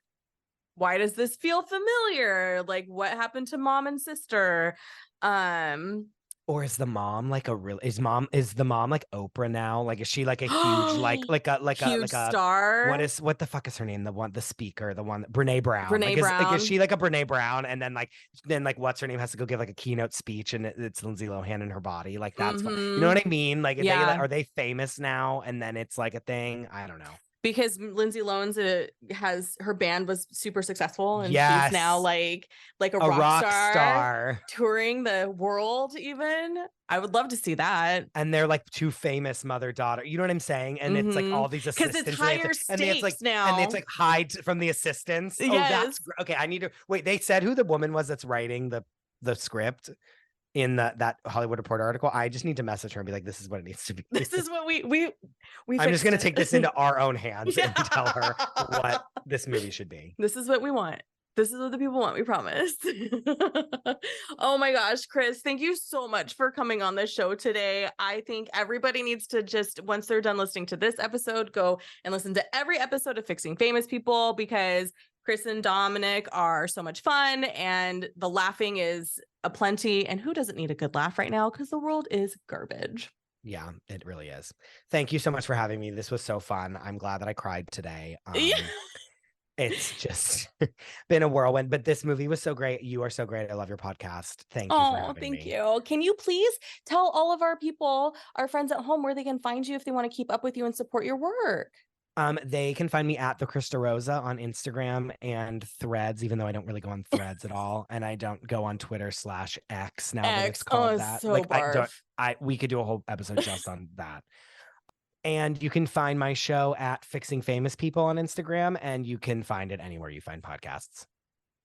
why does this feel familiar? Like, what happened to mom and sister? Or is the mom like is the mom like Oprah now? Like, is she like a huge like a star? What the fuck is her name? The speaker, Brene Brown. Brown. Is she like a Brene Brown? And then what's her name has to go give like a keynote speech, and it's Lindsay Lohan in her body. Like that's you know what I mean? Like, are they famous now? And then it's like a thing. I don't know. Because Lindsay Lohan's her band was super successful, and she's now like a rock star touring the world. Even I would love to see that. And they're like two famous mother-daughter. You know what I'm saying? And it's like all these assistants, because it's higher stakes and it's like now, and it's like hide from the assistants. Yes. Oh, that's okay. I need to wait. They said who the woman was that's writing the script in that Hollywood Reporter article. I just need to message her and be like, this is what it needs to be. This is what we I'm just going to take this into our own hands and tell her what this movie should be. This is what we want. This is what the people want. We promise. Oh my gosh, Chris, thank you so much for coming on the show today. I think everybody needs to just, once they're done listening to this episode, go and listen to every episode of Fixing Famous People, because Chris and Dominic are so much fun and the laughing is aplenty. And who doesn't need a good laugh right now? Because the world is garbage. Yeah, it really is. Thank you so much for having me. This was so fun. I'm glad that I cried today. It's just been a whirlwind, but this movie was so great. You are so great. I love your podcast. Thank you for having me. Thank you. Can you please tell all of our people, our friends at home, where they can find you if they want to keep up with you and support your work? They can find me at the DeRosa on Instagram and Threads, even though I don't really go on Threads at all, and I don't go on Twitter/X now that it's called that. So like we could do a whole episode just on that. And you can find my show at Fixing Famous People on Instagram, and you can find it anywhere you find podcasts.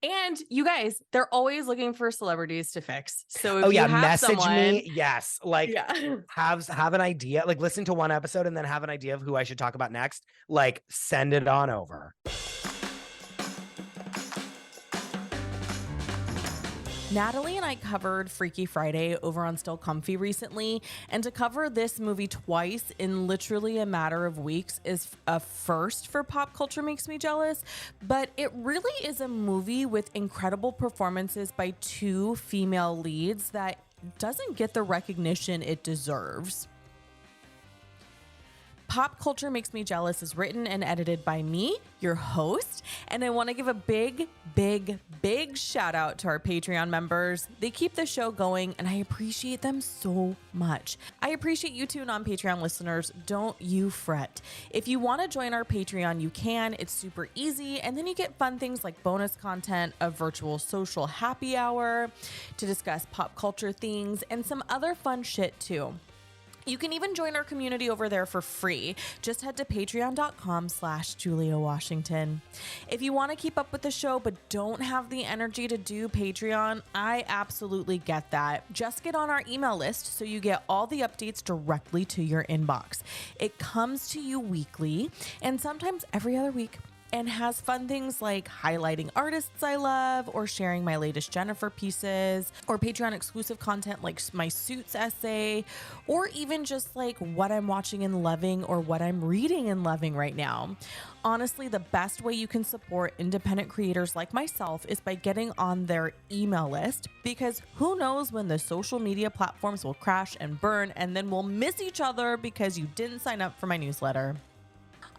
And you guys, they're always looking for celebrities to fix. So if you have message me. Yes. Like have an idea, like listen to one episode and then have an idea of who I should talk about next. Like send it on over. Natalie and I covered Freaky Friday over on Still Comfy recently, and to cover this movie twice in literally a matter of weeks is a first for Pop Culture Makes Me Jealous, but it really is a movie with incredible performances by two female leads that doesn't get the recognition it deserves. Pop Culture Makes Me Jealous is written and edited by me, your host, and I want to give a big shout out to our Patreon members. They keep the show going, and I appreciate them so much. I appreciate you too, non-Patreon listeners. Don't you fret. If you want to join our Patreon, you can. It's super easy, and then you get fun things like bonus content, a virtual social happy hour to discuss pop culture things, and some other fun shit too. You can even join our community over there for free. Just head to patreon.com/JuliaWashington. If you want to keep up with the show but don't have the energy to do Patreon, I absolutely get that. Just get on our email list so you get all the updates directly to your inbox. It comes to you weekly and sometimes every other week, and has fun things like highlighting artists I love, or sharing my latest Jennifer pieces, or Patreon exclusive content like my Suits essay, or even just like what I'm watching and loving or what I'm reading and loving right now. Honestly, the best way you can support independent creators like myself is by getting on their email list, because who knows when the social media platforms will crash and burn and then we'll miss each other because you didn't sign up for my newsletter.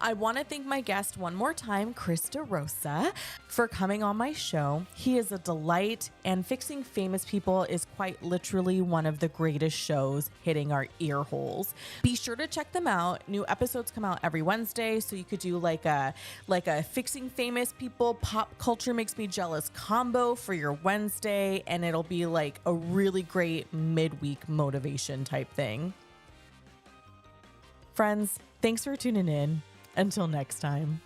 I want to thank my guest one more time, Chris DeRosa, for coming on my show. He is a delight, and Fixing Famous People is quite literally one of the greatest shows hitting our ear holes. Be sure to check them out. New episodes come out every Wednesday, so you could do like a Fixing Famous People Pop Culture Makes Me Jealous combo for your Wednesday, and it'll be like a really great midweek motivation type thing. Friends, thanks for tuning in. Until next time.